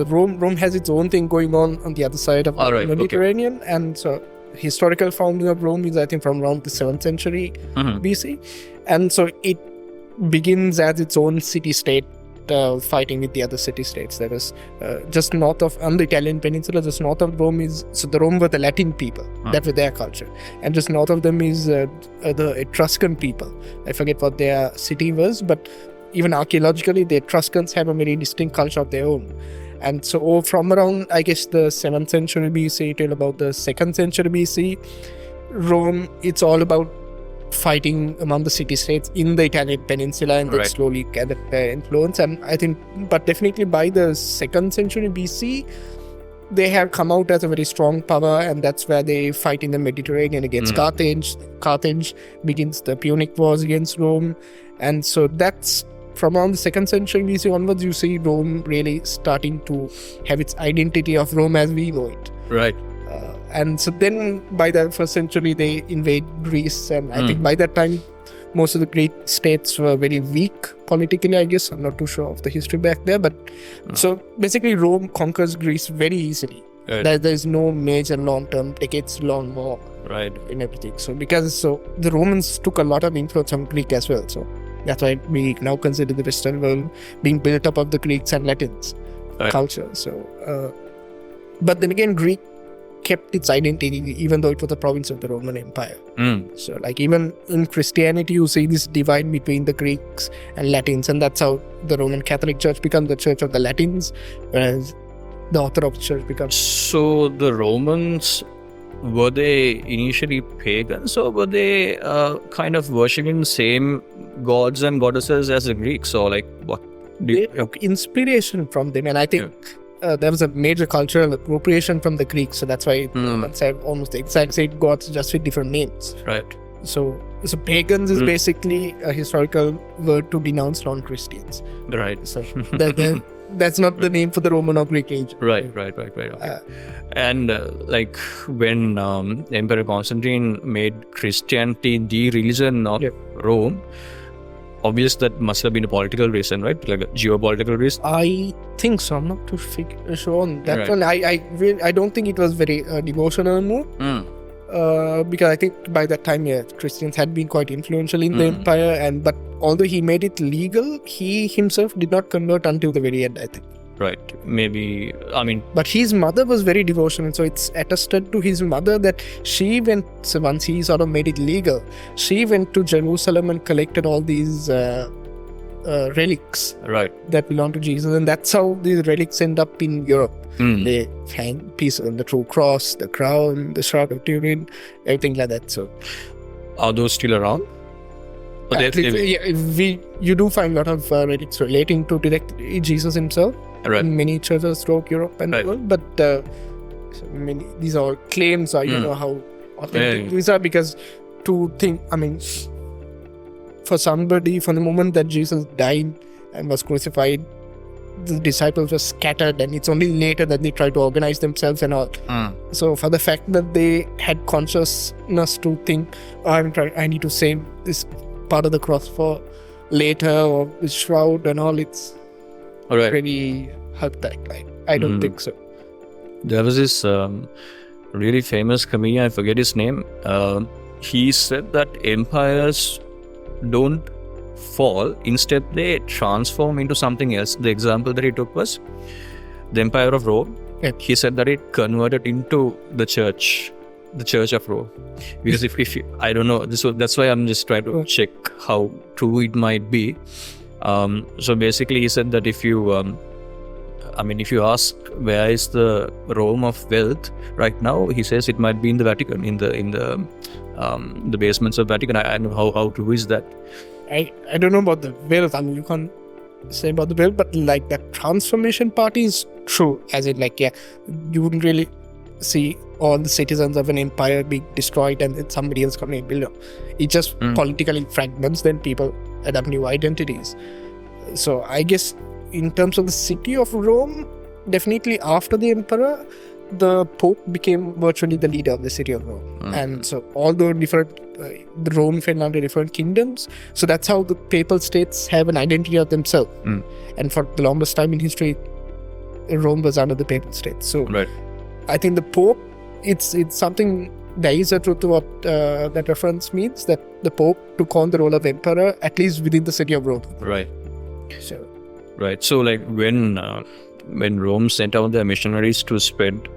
Rome has its own thing going on the other side of the Mediterranean, and so historical founding of Rome is, I think, from around the 7th century BC, and so it begins as its own city-state, fighting with the other city-states. That was just north of, on the Italian peninsula, just north of Rome is, so the Rome were the Latin people, that was their culture, and just north of them is the Etruscan people. I forget what their city was, but even archaeologically, the Etruscans have a very distinct culture of their own. And so from around, I guess, the 7th century BC till about the 2nd century BC, Rome, it's all about fighting among the city-states in the Italian peninsula, and they slowly gathered their influence. And I think, but definitely by the 2nd century BC, they have come out as a very strong power, and that's where they fight in the Mediterranean against Carthage. Carthage begins the Punic Wars against Rome, and so that's from around the 2nd century BC onwards, you see Rome really starting to have its identity of Rome as we know it. Right. And so then by the 1st century, they invade Greece, and I think by that time, most of the Greek states were very weak politically, I guess. I'm not too sure of the history back there, but so basically Rome conquers Greece very easily. Right. There's no major long-term, decades-long war in everything. So the Romans took a lot of influence from Greek as well. So that's why we now consider the Western world being built up of the Greeks and Latins culture. So, but then again, Greek kept its identity even though it was a province of the Roman Empire. So like even in Christianity, you see this divide between the Greeks and Latins, and that's how the Roman Catholic Church becomes the Church of the Latins, whereas the Orthodox Church becomes... So the Romans, were they initially pagans, or were they kind of worshipping the same gods and goddesses as the Greeks, or like what? They took inspiration from them, and I think there was a major cultural appropriation from the Greeks, so that's why Romans have almost the exact same gods, just with different names. Right. So pagans is basically a historical word to denounce non-Christians. Right. So that's not the name for the Roman or Greek age. Right. Okay. And like when Emperor Constantine made Christianity the religion of Rome, obviously that must have been a political reason, right? Like a geopolitical reason. I think so. I'm not too sure on that one. I don't think it was very devotional move. Because I think by that time, Christians had been quite influential in the empire, but although he made it legal, he himself did not convert until the very end, I think. Right. Maybe, But his mother was very devotional, so it's attested to his mother that she went, so once he sort of made it legal, she went to Jerusalem and collected all these relics that belong to Jesus, and that's how these relics end up in Europe. They hang pieces of the true cross, the crown, the Shroud of Turin, everything like that. So, are those still around? You do find a lot of relics relating to directly Jesus himself in many churches throughout Europe and the world. But these are all claims, or you know how authentic these are, because to think, for somebody, from the moment that Jesus died and was crucified, the disciples were scattered, and it's only later that they try to organize themselves and all. So for the fact that they had consciousness to think, I need to save this part of the cross for later, or the shroud and all, it's Right. really help that. I don't think so. There was this really famous comedian, I forget his name. He said that empires don't fall, instead they transform into something else. The example that he took was the Empire of Rome. Yeah. He said that it converted into the Church of Rome. Because if you, I don't know, that's why I'm just trying to check how true it might be. So basically he said that if you ask where is the Rome of wealth right now, he says it might be in the Vatican, in the basements of Vatican. I don't know how true is that. I don't know about the wealth. I mean, you can't say about the wealth, but like that transformation part is true. As in, like, yeah, you wouldn't really see all the citizens of an empire being destroyed and then somebody else coming and build up. It just politically fragments, then people adapt new identities. So I guess in terms of the city of Rome, definitely after the emperor, the Pope became virtually the leader of the city of Rome. And so all the different, the Rome fell under different kingdoms. So that's how the papal states have an identity of themselves. And for the longest time in history, Rome was under the papal state. So I think the Pope, it's something, there is a truth to what that reference means, that the Pope took on the role of emperor, at least within the city of Rome. So like when Rome sent out their missionaries to spread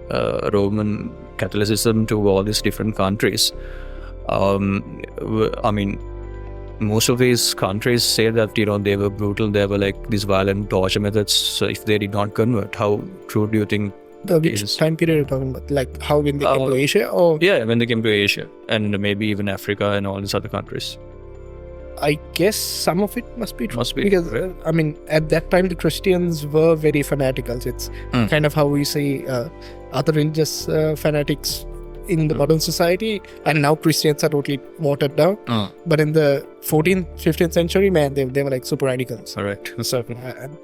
Roman Catholicism to all these different countries, I mean, most of these countries say that, you know, they were brutal, they were like these violent torture methods. So if they did not convert, how true do you think? Which time period are you talking about? Like how when they came to Asia? Or when they came to Asia and maybe even Africa and all these other countries. I guess some of it must be true. Because I mean, at that time the Christians were very fanatical. It's kind of how we see other religious fanatics in the modern society, and now Christians are totally watered down. But in the 14th, 15th century, man, they were like super radicals. So I'm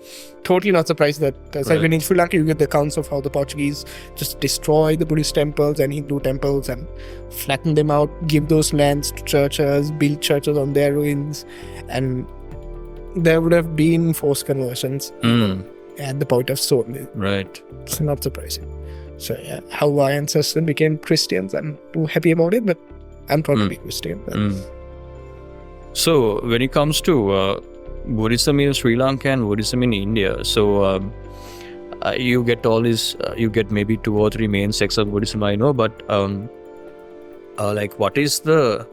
totally not surprised that when in Sri Lanka you get the accounts of how the Portuguese just destroy the Buddhist temples and Hindu temples and flatten them out, give those lands to churches, build churches on their ruins, and there would have been forced conversions at the point of sword. It's not surprising. So yeah, how our ancestors became Christians, I'm too happy about it, but I'm proud to be Christian. So when it comes to Buddhism in Sri Lanka and Buddhism in India, so you get all these, you get maybe 2 or 3 main sects of Buddhism, I know, but like what is the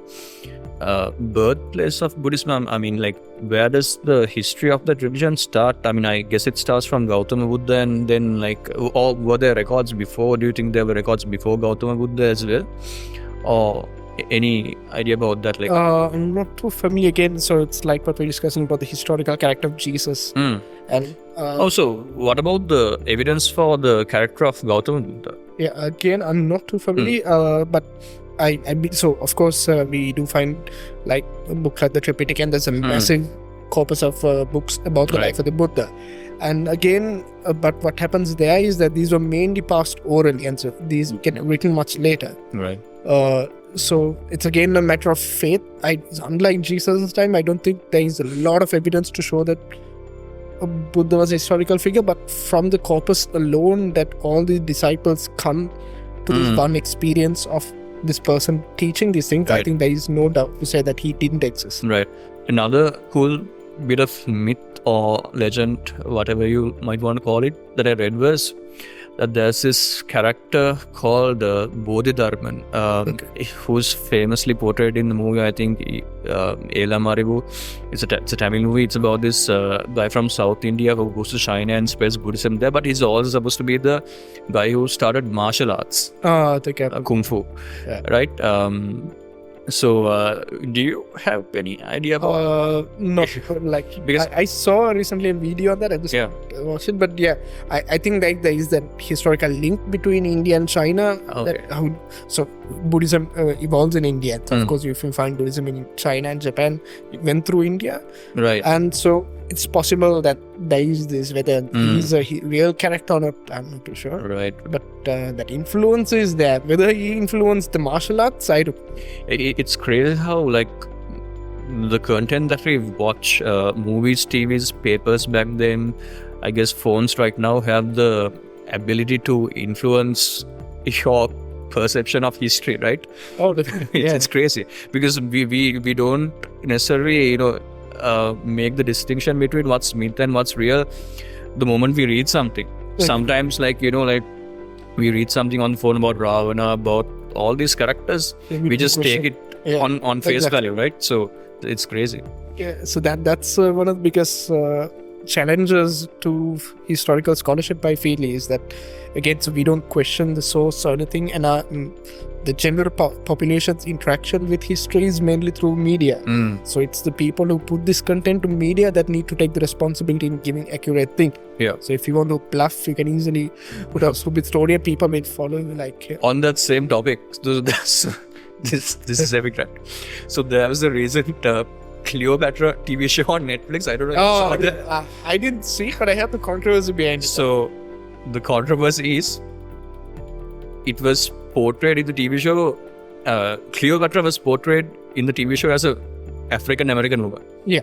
birthplace of Buddhism? I mean, like, where does the history of that religion start? I mean, I guess it starts from Gautama Buddha, and then like, or were there records before? Do you think there were records before Gautama Buddha as well? Or any idea about that? Like, I'm not too familiar again. So it's like what we're discussing about the historical character of Jesus. And so what about the evidence for the character of Gautama Buddha? Yeah, again, I'm not too familiar, but so of course we do find like a book like the Tripitaka, and there's a massive corpus of books about the life of the Buddha. And again, but what happens there is that these were mainly passed orally, and so these get written much later. So it's again a matter of faith. Unlike Jesus' time, I don't think there is a lot of evidence to show that Buddha was a historical figure, but from the corpus alone, that all the disciples come to this one experience of this person teaching these things, I think there is no doubt to say that he didn't exist. Another cool bit of myth or legend, whatever you might want to call it, that I read was that there's this character called Bodhidharman, who's famously portrayed in the movie, I think, Ela Maribu. It's a Tamil movie. It's about this guy from South India who goes to China and spreads Buddhism there, but he's also supposed to be the guy who started martial arts, Kung Fu, right? So, do you have any idea about? Not like, because I saw recently a video on that. I just watched it, but yeah, I think that there is that historical link between India and China. So Buddhism evolves in India. So of course, if you find Buddhism in China and Japan, it went through India, and so it's possible that there is this, whether he's a real character or not, I'm not too sure. But that influence is there. Whether he influenced the martial arts, I don't. It's crazy how, like, the content that we watch, movies, TVs, papers back then, I guess phones right now have the ability to influence your perception of history, right? Oh, definitely. It's crazy because we don't necessarily make the distinction between what's myth and what's real the moment we read something. Sometimes like we read something on the phone about Ravana, about all these characters, we just take it on face value, right? So it's crazy. Yeah, so that's one of the biggest challenges to historical scholarship, I feel, is that again, so we don't question the source or anything, and the general population's interaction with history is mainly through media. So it's the people who put this content to media that need to take the responsibility in giving accurate thing. Yeah. So if you want to bluff, you can easily put up stupid story and people may follow you like. On that same topic, this is epic, right? So there was a recent Cleopatra TV show on Netflix. I don't know if you saw that. I didn't see, but I have the controversy behind it. So the controversy is, it was portrayed in the TV show. Cleopatra was portrayed in the TV show as a African American woman. Yeah.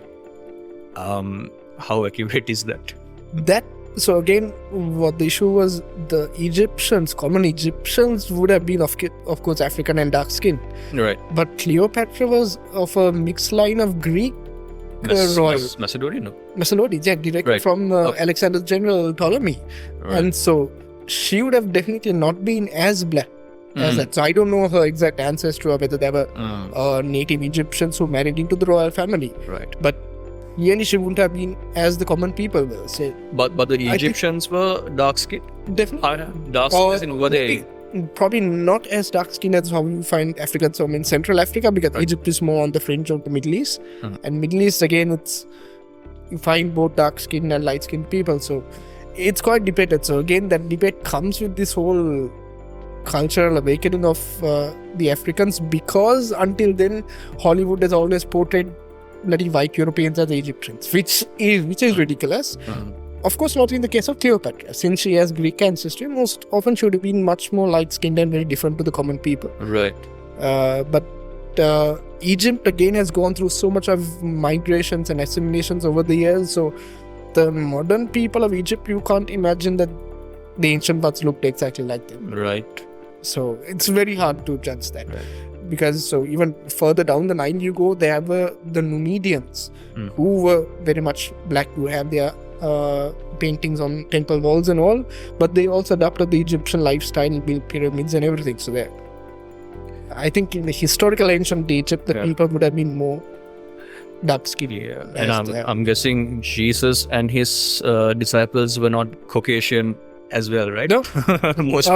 How accurate is that? So again, what the issue was, the common Egyptians would have been of course African and dark skin. Right. But Cleopatra was of a mixed line of Greek royal. Macedonian, no? Macedonian, yeah, directly from Alexander's general Ptolemy. Right. And so she would have definitely not been as black as that. So I don't know her exact ancestry or whether they were native Egyptians who married into the royal family. Right. But really, she wouldn't have been as the common people will say. But the Egyptians were dark skinned. Definitely. Dark skin were they? Probably not as dark skinned as how you find Africans in Central Africa, because Egypt is more on the fringe of the Middle East. And Middle East, again, you find both dark skinned and light skinned people. So it's quite debated. So again, that debate comes with this whole cultural awakening of the Africans, because until then, Hollywood has always portrayed bloody white Europeans as Egyptians, which is ridiculous. Of course, not in the case of Cleopatra, since she has Greek ancestry. Most often she would have been much more light-skinned and very different to the common people. Right. But Egypt again has gone through so much of migrations and assimilations over the years. So the modern people of Egypt, you can't imagine that the ancient ones looked exactly like them. Right. So it's very hard to judge that. Right. Because so even further down the line you go, there were the Numidians who were very much black, who have their paintings on temple walls and all, but they also adopted the Egyptian lifestyle, built pyramids and everything. So there, I think in the historical ancient Egypt, the people would have been more dark skinned. Yeah, and I'm guessing Jesus and his disciples were not Caucasian as well, right? No. Most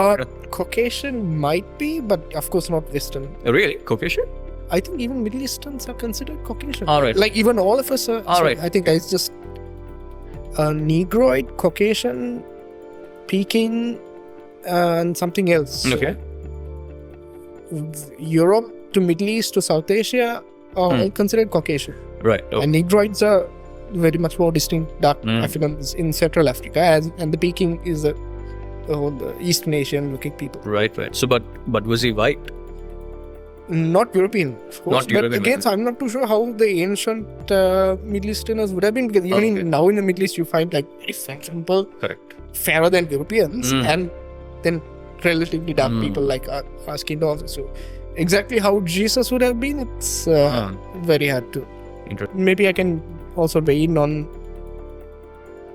Caucasian might be, but of course not Western. Really? Caucasian? I think even Middle Easterns are considered Caucasian. All right. Like even all of us are. All right. I think it's just Negroid, Caucasian, Peking, and something else. Okay. Europe to Middle East to South Asia are all considered Caucasian. Right. Oh. And Negroids are very much more distinct dark Africans in Central Africa, and the Peking is the Eastern Asian looking people. Right. So but was he white? Not European, of course. Not European. But again, so I'm not too sure how the ancient Middle Easterners would have been, because even now in the Middle East you find like very simple, correct, fairer than Europeans, and then relatively dark people like our skinned also. So exactly how Jesus would have been, it's very hard to. Maybe I can also weigh in on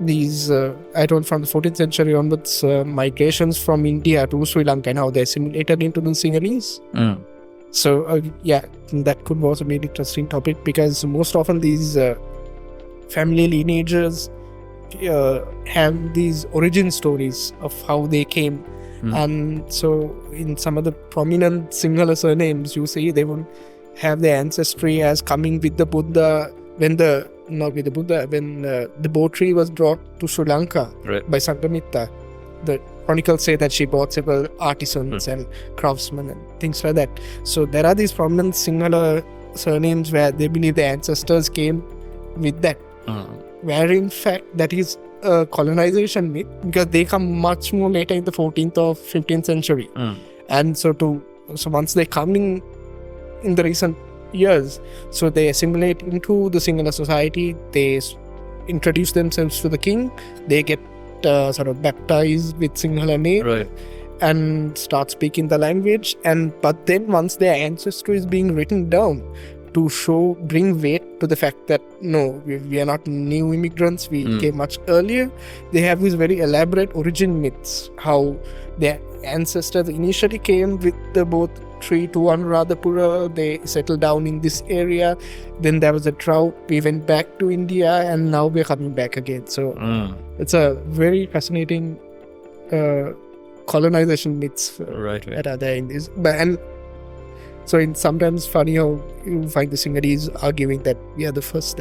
these, I don't, from the 14th century onwards, migrations from India to Sri Lanka and how they assimilated into the Sinhalese. So that could also be an interesting topic, because most often these family lineages have these origin stories of how they came. And so in some of the prominent Sinhala surnames, you see they would have their ancestry as coming with the Buddha when the boat tree was brought to Sri Lanka by Sangamitta. The chronicles say that she brought several artisans and craftsmen and things like that. So there are these prominent Sinhala surnames where they believe their ancestors came with that. Where in fact that is a colonization myth, because they come much more later in the 14th or 15th century. And so once they come in the recent years, so they assimilate into the Sinhala society, they introduce themselves to the king. They get sort of baptized with Sinhala name. Right. And start speaking the language, but then once their ancestry is being written down to bring weight to the fact that no, we are not new immigrants, we came much earlier, they have these very elaborate origin myths, how their ancestors initially came with the both tree to Anuradhapura, they settled down in this area, then there was a drought, we went back to India, and now we're coming back again. So it's a very fascinating colonization myths that are there in this. And so it's sometimes funny how you find the Sinhalese arguing that we are the first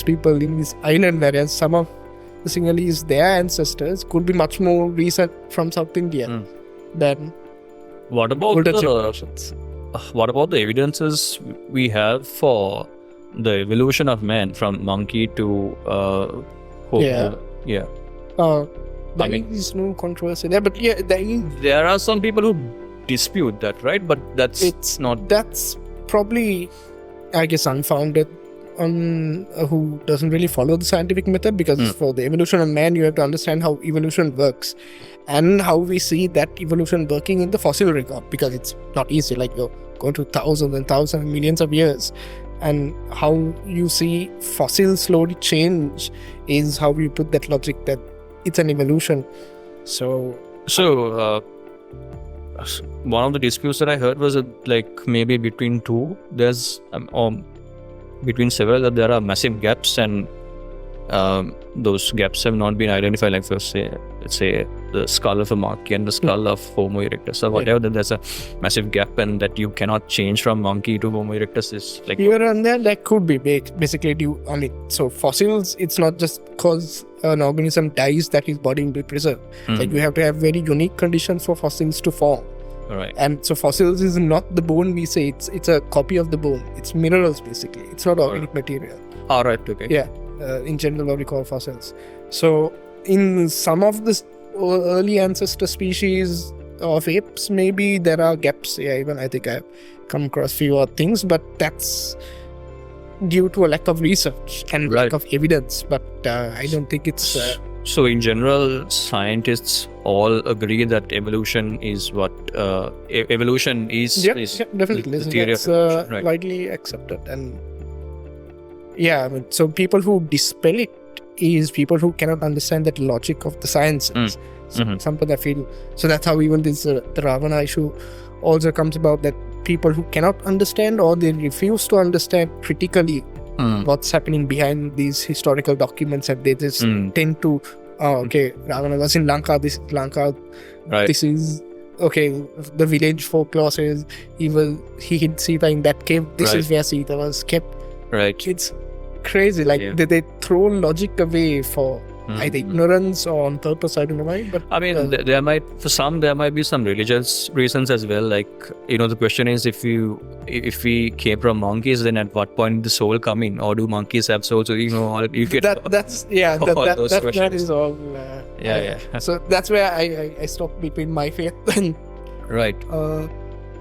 people in this island, whereas some of the Sinhalese, their ancestors, could be much more recent from South India than what about older generations. What about the evidences we have for the evolution of man from monkey to Homo? There is no controversy there, but there are some people who dispute that, right? But that's probably, I guess, unfounded on who doesn't really follow the scientific method, because for the evolution of man, you have to understand how evolution works and how we see that evolution working in the fossil record, because it's not easy, like you're going to thousands and thousands and millions of years, and how you see fossils slowly change is how you put that logic that it's an evolution. So one of the disputes that I heard was like maybe between two, there's between several, that there are massive gaps, and those gaps have not been identified. Like let's say the skull of a monkey and the skull of Homo erectus or whatever. Then there's a massive gap, and that you cannot change from monkey to Homo erectus is like here and there. That could be basically due on it. So fossils, it's not just because an organism dies that his body will be preserved. Like you have to have very unique conditions for fossils to form. Right. And so fossils is not the bone we say, it's a copy of the bone. It's minerals basically. It's not organic material. Alright, okay. Yeah. In general, what we call fossils. So in some of the early ancestor species of apes, maybe there are gaps. Yeah, even I think I've come across few odd things, but that's due to a lack of research and lack of evidence. But I don't think it's... So in general, scientists all agree that evolution is what evolution is. Definitely. The theory it's of evolution, right. widely accepted. And so people who dispel it is people who cannot understand that logic of the sciences. Something I feel. So that's how even this the Ravana issue also comes about, that people who cannot understand or they refuse to understand critically what's happening behind these historical documents, and they just tend to Ravana was in Lanka, this is Lanka, this is the village folklore says he hid Sita in that cave, this is where Sita was kept. It's crazy, like they throw logic away for either ignorance or on purpose, I don't know why. But I mean, there might be some religious reasons as well. Like, the question is, if we came from monkeys, then at what point did the soul come in, or do monkeys have souls? So you get that is all. So that's where I stopped between my faith and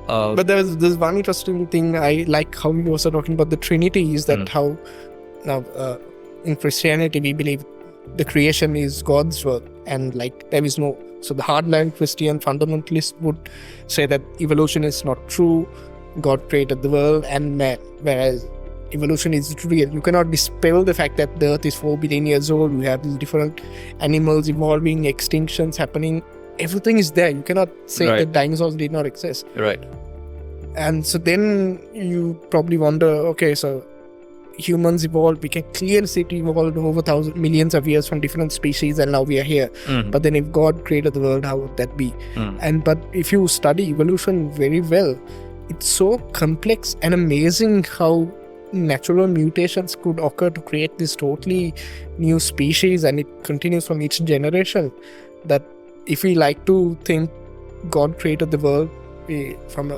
but there's one interesting thing I like, how you also talking about the Trinity, is that how now in Christianity we believe the creation is God's work, and like there is no, so the hardline Christian fundamentalist would say that evolution is not true, God created the world and man, whereas evolution is real. You cannot dispel the fact that the earth is 4 billion years old, we have these different animals evolving, extinctions happening, everything is there. You cannot say that dinosaurs did not exist. And so then you probably wonder, so humans evolved, we can clearly see it evolved over millions of years from different species, and now we are here. But then if God created the world, how would that be? But if you study evolution very well, it's so complex and amazing how natural mutations could occur to create this totally new species, and it continues from each generation. That if we like to think God created the world from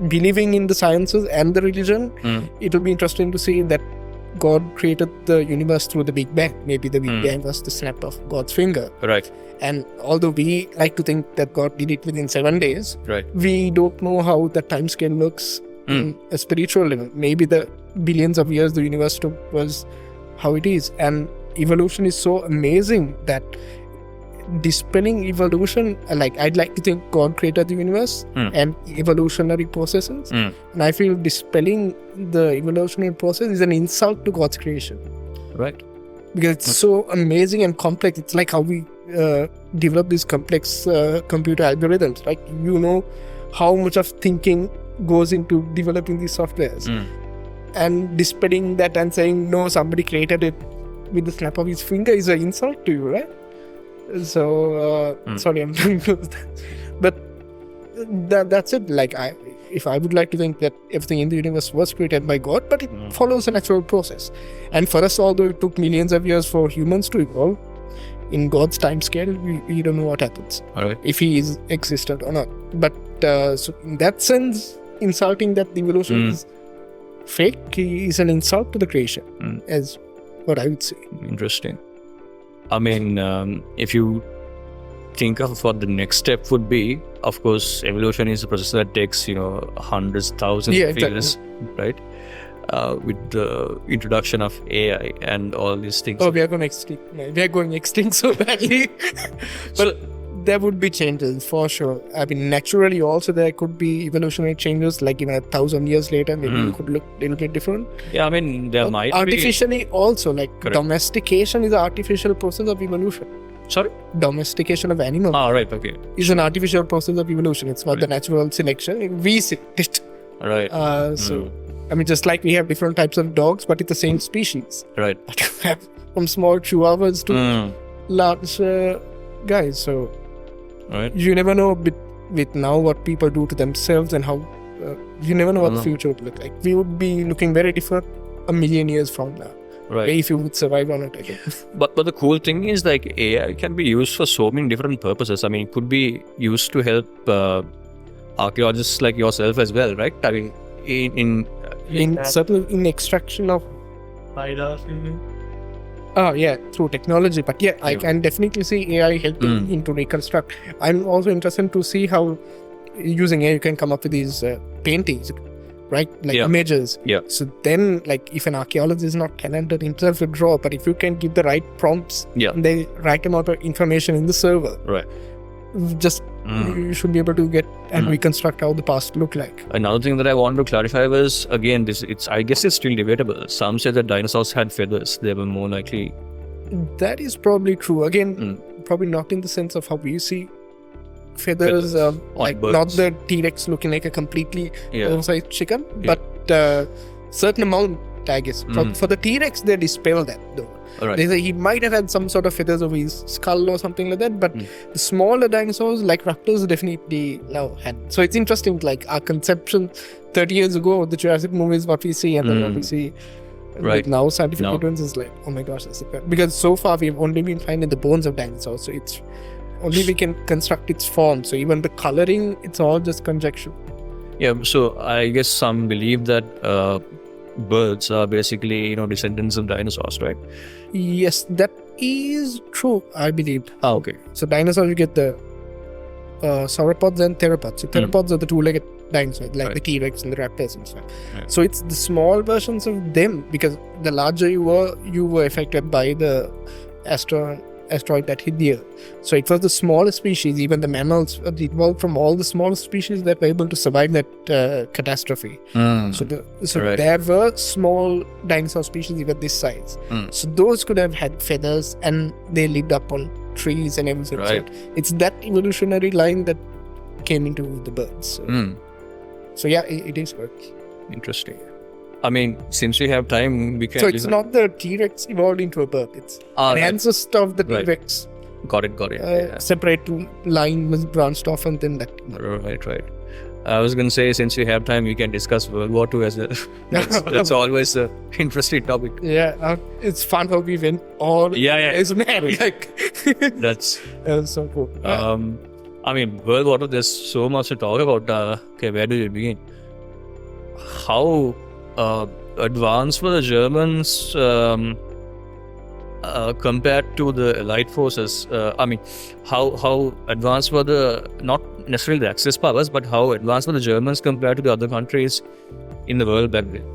believing in the sciences and the religion, it will be interesting to see that God created the universe through the Big Bang. Maybe the Big Bang was the snap of God's finger. And although we like to think that God did it within 7 days, we don't know how the time scale works in a spiritual level. Maybe the billions of years the universe took was how it is. And evolution is so amazing that dispelling evolution, like I'd like to think God created the universe and evolutionary processes, and I feel dispelling the evolutionary process is an insult to God's creation. Right. Because it's so amazing and complex. It's like how we develop these complex computer algorithms. Like, you know how much of thinking goes into developing these softwares. And dispelling that and saying, no, somebody created it with the snap of his finger is an insult to you, right? So, sorry, I'm doing that. But that's it. Like, if I would like to think that everything in the universe was created by God, but it follows a natural process. And for us, although it took millions of years for humans to evolve, in God's time scale, we don't know what happens. All right. If he is existed or not. But so in that sense, insulting that the evolution is fake is an insult to the creation, as what I would say. Interesting. I mean, if you think of what the next step would be, of course, evolution is a process that takes, hundreds, thousands of years, right? With the introduction of AI and all these things. Oh, we are going extinct. We are going extinct so badly. But there would be changes for sure. I mean, naturally also there could be evolutionary changes, like even 1,000 years later, maybe it could look a little bit different. Yeah, I mean, there might artificially be... also, like domestication is an artificial process of evolution. Sorry? Domestication of animals. Right, okay. Is an artificial process of evolution. It's not the natural selection. We select it. Right. So, I mean, just like we have different types of dogs, but it's the same species. Right. But you have from small chihuahuas to large guys. So, you never know with now what people do to themselves and how you never know what the future would look like. We would be looking very different 1,000,000 years from now. Right. If you would survive on it again. But the cool thing is, like, AI can be used for so many different purposes. I mean, it could be used to help archaeologists like yourself as well, right? I mean, in extraction of through technology. But I can definitely see AI helping into reconstruct. I'm also interested to see how using AI you can come up with these paintings, right? Like images. Yeah. So then, like, if an archaeologist is not talented himself to draw, but if you can give the right prompts, they right amount of information in the server. Right. Just you should be able to get and reconstruct how the past looked like. Another thing that I wanted to clarify was, again, I guess it's still debatable. Some say that dinosaurs had feathers. They were more likely. That is probably true. Again, probably not in the sense of how we see feathers like birds. Not the T-Rex looking like a completely oversized chicken, but certain amount, I guess. For the T-Rex, they dispel that though. Right. They say he might have had some sort of feathers over his skull or something like that, but the smaller dinosaurs like raptors definitely now had. So it's interesting, like our conception 30 years ago, the Jurassic movies, what we see, and then what we see now scientific evidence is like, oh my gosh, that's it. Because so far we've only been finding the bones of dinosaurs, so it's only we can construct its form. So even the coloring, it's all just conjecture. Yeah, so I guess some believe that birds are basically, descendants of dinosaurs, right? Yes, that is true, I believe. Okay. So dinosaurs, you get the sauropods and theropods. So theropods are the two-legged dinosaurs, like the T-Rex and the raptors and stuff. Right. So it's the small versions of them, because the larger you were affected by the asteroid that hit the Earth. So it was the smallest species, even the mammals evolved from all the small species that were able to survive that catastrophe. So there were small dinosaur species even this size. So those could have had feathers and they lived up on trees and everything. Right. So it's that evolutionary line that came into the birds. So it is good. Interesting. I mean, since we have time, we can... So it's not the T-Rex evolved into a bird. It's an ancestor of the T-Rex. Got it. Separate line was branched off and then that. Right. I was going to say, since we have time, we can discuss World War II as well. That's always an interesting topic. Yeah, it's fun how we went all... It's like... That's so cool. I mean, World War II, there's so much to talk about. Okay, where do you begin? How... advanced were the Germans compared to the Allied forces? I mean, how advanced were not necessarily the Axis powers, but how advanced were the Germans compared to the other countries in the world back then?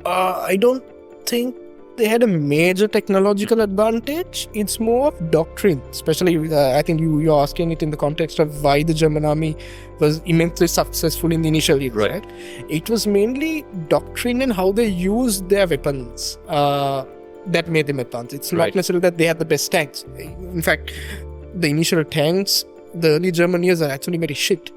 I don't think they had a major technological advantage. It's more of doctrine, especially I think you're asking it in the context of why the German army was immensely successful in the initial years, right? It was mainly doctrine and how they used their weapons that made them advance. It's not necessarily that they had the best tanks. In fact, the initial tanks, the early German years are actually very shit.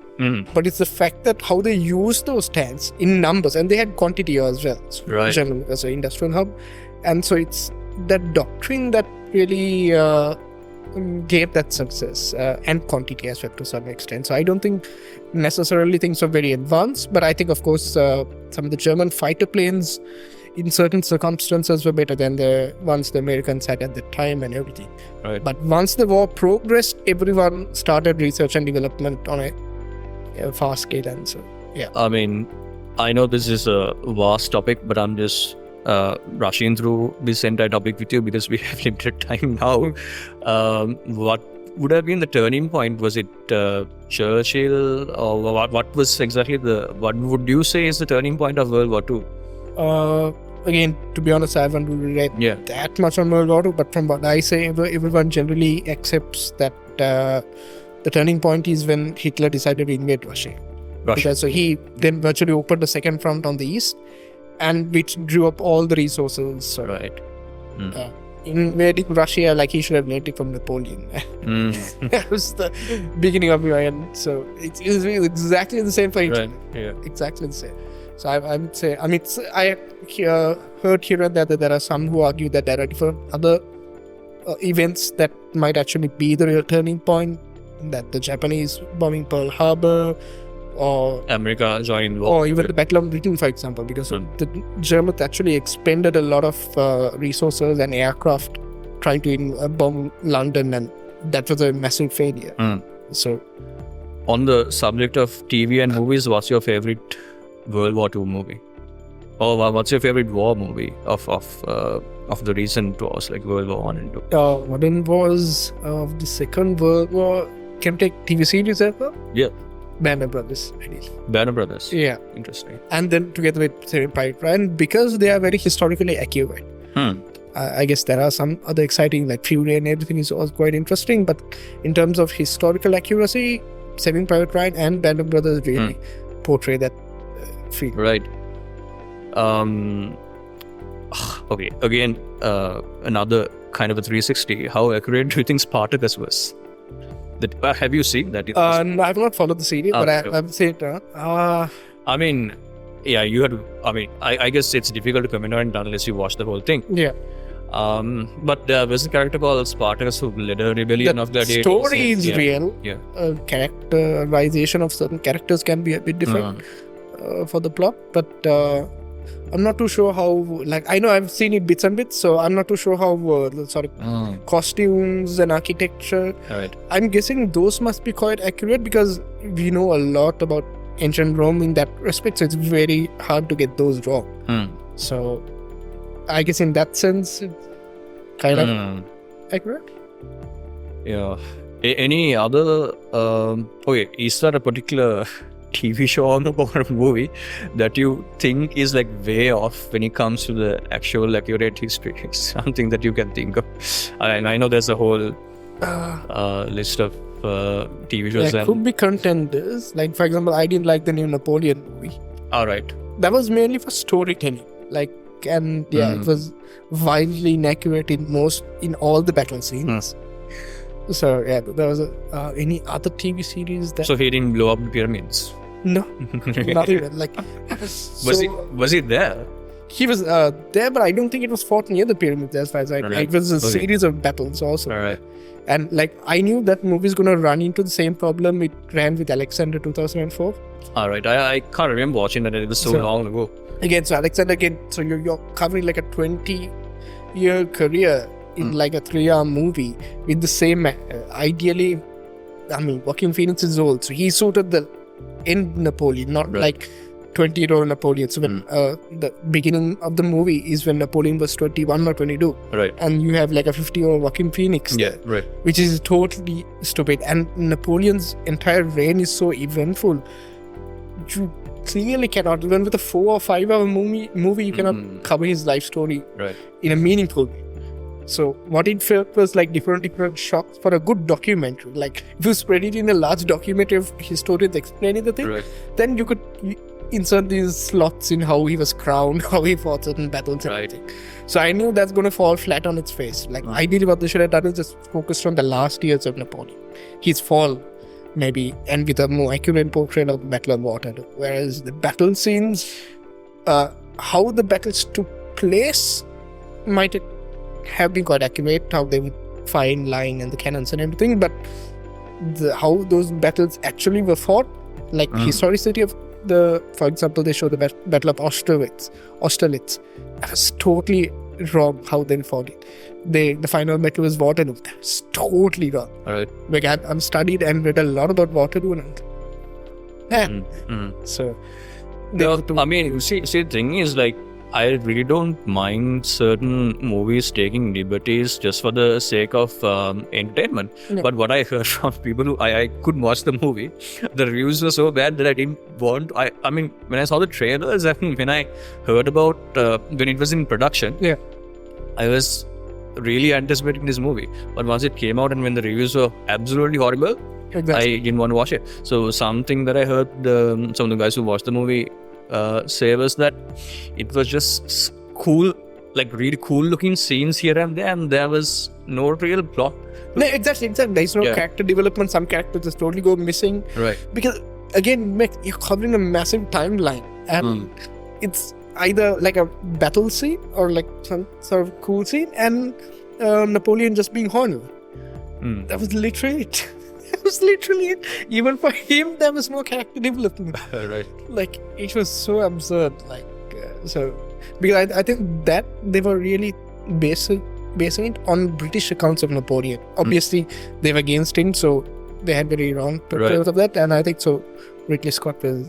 But it's the fact that how they use those tanks in numbers, and they had quantity as well. So Germany was an industrial hub, and so it's that doctrine that really gave that success and quantity as well to some extent. So I don't think necessarily things are very advanced, but I think of course some of the German fighter planes in certain circumstances were better than the ones the Americans had at the time and everything. But once the war progressed, everyone started research and development on a fast scale, and so I mean, I know this is a vast topic, but I'm just rushing through this entire topic with you because we have limited time now. What would have been the turning point? Was it Churchill, or what was exactly what would you say is the turning point of World War II? Again, to be honest, I haven't really read that much on World War II, but from what I say, everyone generally accepts that the turning point is when Hitler decided to invade Russia. Because, so he then virtually opened the second front on the east, and which drew up all the resources. So, invading Russia, like he should have learned it from Napoleon. That was the beginning of your end. So it's exactly the same for Hitler. Exactly the same. So I would say, I mean, I heard here and there that there are some who argue that there are different other events that might actually be the real turning point. That the Japanese bombing Pearl Harbor, or America joining war, or even the Battle of Britain, for example, because the Germans actually expended a lot of resources and aircraft trying to bomb London, and that was a massive failure. So, on the subject of TV and movies, what's your favorite World War II movie? Or what's your favorite war movie of the recent wars, like World War I and II? Modern wars of the Second World War. Can we take TV series as well? Yeah. Band of Brothers, ideally. Band of Brothers? Yeah. Interesting. And then together with Saving Private Ryan, because they are very historically accurate. I guess there are some other exciting, like Fury and everything is also quite interesting, but in terms of historical accuracy, Saving Private Ryan and Band of Brothers really portray that field. Right. Okay, again, another kind of a 360. How accurate do you think Spartacus was? Have you seen that? No, I have not followed the series, but I've seen it. I mean, yeah, you had. I mean, I guess it's difficult to comment on it unless you watch the whole thing. Yeah. But there was a character called Spartacus who led a rebellion of that age. The story is real. Yeah. Characterization of certain characters can be a bit different for the plot, but I'm not too sure how. Like, I know I've seen it bits and bits, so I'm not too sure how costumes and architecture. Right. I'm guessing those must be quite accurate because we know a lot about ancient Rome in that respect, so it's very hard to get those wrong. So I guess in that sense, it's kind of accurate. Yeah. Any other? Okay, is there a particular TV show or a movie that you think is like way off when it comes to the actual accurate history? It's something that you can think of. And I know there's a whole list of TV shows. There could be contenders. Like, for example, I didn't like the new Napoleon movie. All right. That was mainly for storytelling. Like, and it was wildly inaccurate in all the battle scenes. So yeah, there was any other TV series that. So he didn't blow up the pyramids. No, not even. Like, was he there? He was there, but I don't think it was fought near the pyramids as far as I know. It was a series of battles also. All right. And like, I knew that movie is gonna run into the same problem it ran with Alexander 2004. All right, I can't remember watching that. It was so long ago. Again, so Alexander, so you're covering like a 20-year career in like a 3-hour movie with the same ideally. I mean, Joaquin Phoenix is old, so he suited the end Napoleon, not like 20-year-old Napoleon. So when the beginning of the movie is when Napoleon was 21 or 22, right? And you have like a 50-year-old Joaquin Phoenix, right, which is totally stupid. And Napoleon's entire reign is so eventful. You clearly cannot. Even with a 4 or 5 hour movie, you cannot cover his life story in a meaningful way. So what it felt was like different shots for a good documentary. Like if you spread it in a large documentary of historians explaining the thing, then you could insert these slots in how he was crowned, how he fought certain battles and everything. So I knew that's going to fall flat on its face. Like ideally what they should have done is just focused on the last years of Napoleon. His fall, maybe, and with a more accurate portrayal of the Battle of Waterloo. Whereas the battle scenes, how the battles took place might have been quite accurate, how they would find line and the cannons and everything, but how those battles actually were fought, like historicity of for example, they show the Battle of Austerlitz. That was totally wrong how they fought it. The final battle was Waterloo. That was totally wrong. Like I've studied and read a lot about Waterloo and so I mean, see the thing is, like, I really don't mind certain movies taking liberties just for the sake of entertainment. But what I heard from people who I couldn't watch the movie, the reviews were so bad that I didn't want. I mean, when I saw the trailers and when I heard about when it was in production, I was really anticipating this movie. But once it came out and when the reviews were absolutely horrible, I didn't want to watch it. So something that I heard some of the guys who watched the movie say was that it was just cool, like really cool looking scenes here and there was no real plot. No, exactly. There's no character development. Some characters just totally go missing. Because again, you're covering a massive timeline and it's either like a battle scene or like some sort of cool scene and Napoleon just being horny. That was literally it. That was literally it. Even for him, there was no character development. Like, it was so absurd. Like, so because I think that they were really basing it on British accounts of Napoleon. Obviously, they were against him, so they had very wrong portrayals of that. And I think so. Ridley Scott was.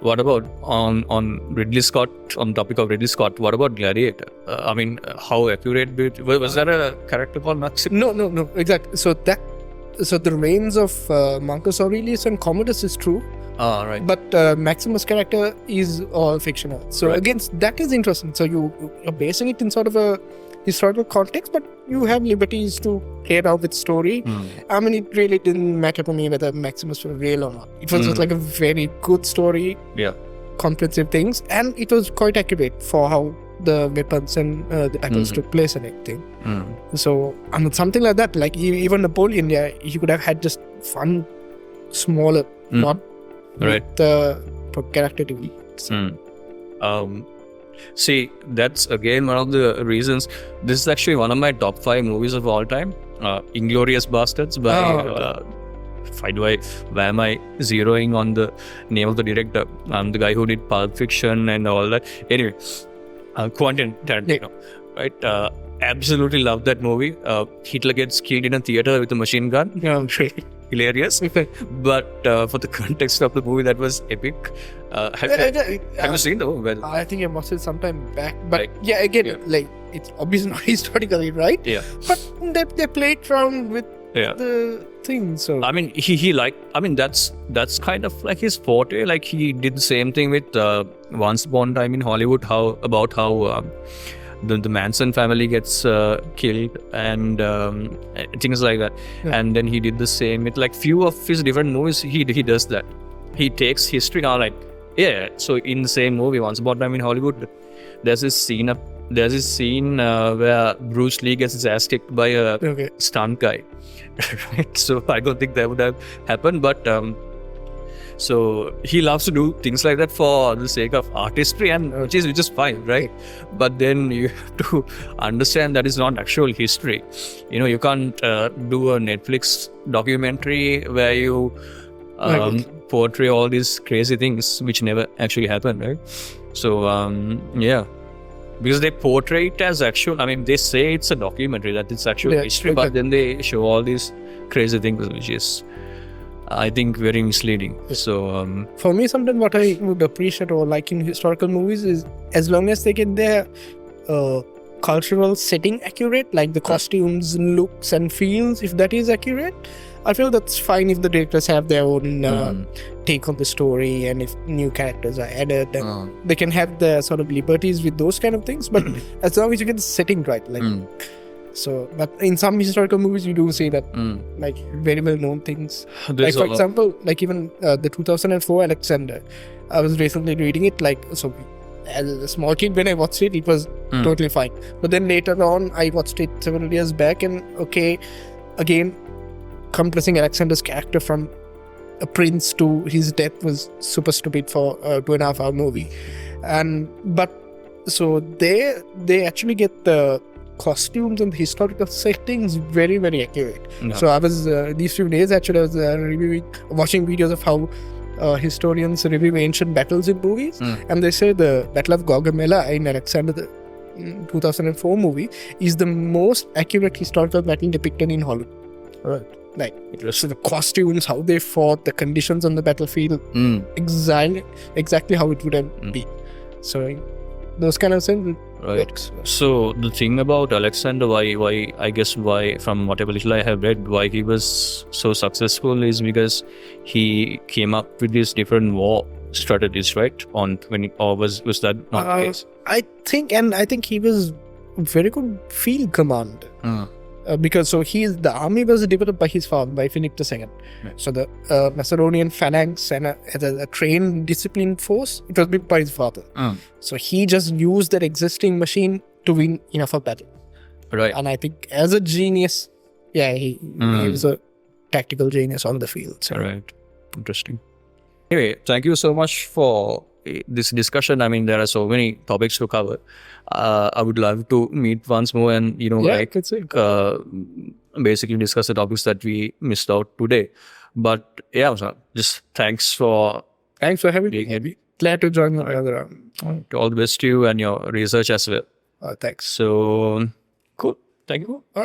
What about on Ridley Scott? On the topic of Ridley Scott, what about Gladiator? I mean, how accurate was there a character called Maximus? No, exactly. So the reigns of Marcus Aurelius and Commodus is true. But Maximus' character is all fictional. So again, that is interesting. So you're basing it in sort of a historical context, but you have liberties to play it out with story. I mean, it really didn't matter to me whether Maximus was real or not. It was just like a very good story, comprehensive things, and it was quite accurate for how the weapons and the battles took place and everything. So, I mean, something like that, like even Napoleon, he could have had just fun, smaller, not with the character development. See, that's again one of the reasons. This is actually one of my top 5 movies of all time. Inglourious Bastards by why am I zeroing on the name of the director? The guy who did Pulp Fiction and all that. Anyway, Quentin Tarantino, right? Absolutely love that movie. Hitler gets killed in a theater with a machine gun. Hilarious. But for the context of the movie, that was epic. Have you seen the movie? Well, I think I watched it sometime back. But like, it's obviously not historically right. But they played around with the thing. So I mean, that's kind of like his forte. Like he did the same thing with Once Upon a Time in Hollywood. How the Manson family gets killed and things like that. And then he did the same with like few of his different movies. He does that. He takes history now. Like so in the same movie, Once Upon a Time in Hollywood, there's this scene where Bruce Lee gets his ass kicked by a stunt guy. Right? So I don't think that would have happened, but so he loves to do things like that for the sake of artistry, and which is fine, right? But then you have to understand that is not actual history. You can't do a Netflix documentary where you portray all these crazy things which never actually happened, right? So because they portray it as actual. I mean, they say it's a documentary, that it's actual history, but then they show all these crazy things, which is, I think, very misleading. So for me, sometimes what I would appreciate or like in historical movies is as long as they get their cultural setting accurate, like the costumes, looks, and feels, if that is accurate, I feel that's fine if the directors have their own take on the story, and if new characters are added, and they can have the sort of liberties with those kind of things. But as long as you get the setting right, like so. But in some historical movies, you do see that like very well known things. Like for example, like even the 2004 Alexander. I was recently reading it. Like so, as a small kid when I watched it, it was totally fine. But then later on, I watched it several years back, and again. Compressing Alexander's character from a prince to his death was super stupid for a 2.5 hour movie. But so they actually get the costumes and the historical settings very, very accurate. So I was these few days actually I was watching videos of how historians review ancient battles in movies, and they say the Battle of Gaugamela in Alexander the 2004 movie is the most accurate historical battle depicted in Hollywood. Right. Like, so the costumes, how they fought, the conditions on the battlefield, exactly how it would have been. So, those kind of things. Right. So, the thing about Alexander, why, from whatever little I have read, why he was so successful is because he came up with these different war strategies, right? Was that not the case? I think he was a very good field commander. Because the army was developed by his father, by Philip II. Right. So the Macedonian phalanx and a trained, disciplined force, it was built by his father. So he just used that existing machine to win enough of battle. Right. And I think as a genius, he was a tactical genius on the field. So. Right. Interesting. Anyway, thank you so much for this discussion. I mean, there are so many topics to cover. I would love to meet once more and, basically discuss the topics that we missed out today. But just thanks for having me. Glad to join another round. All the best to you and your research as well. Thanks. So, cool. Thank you. All right.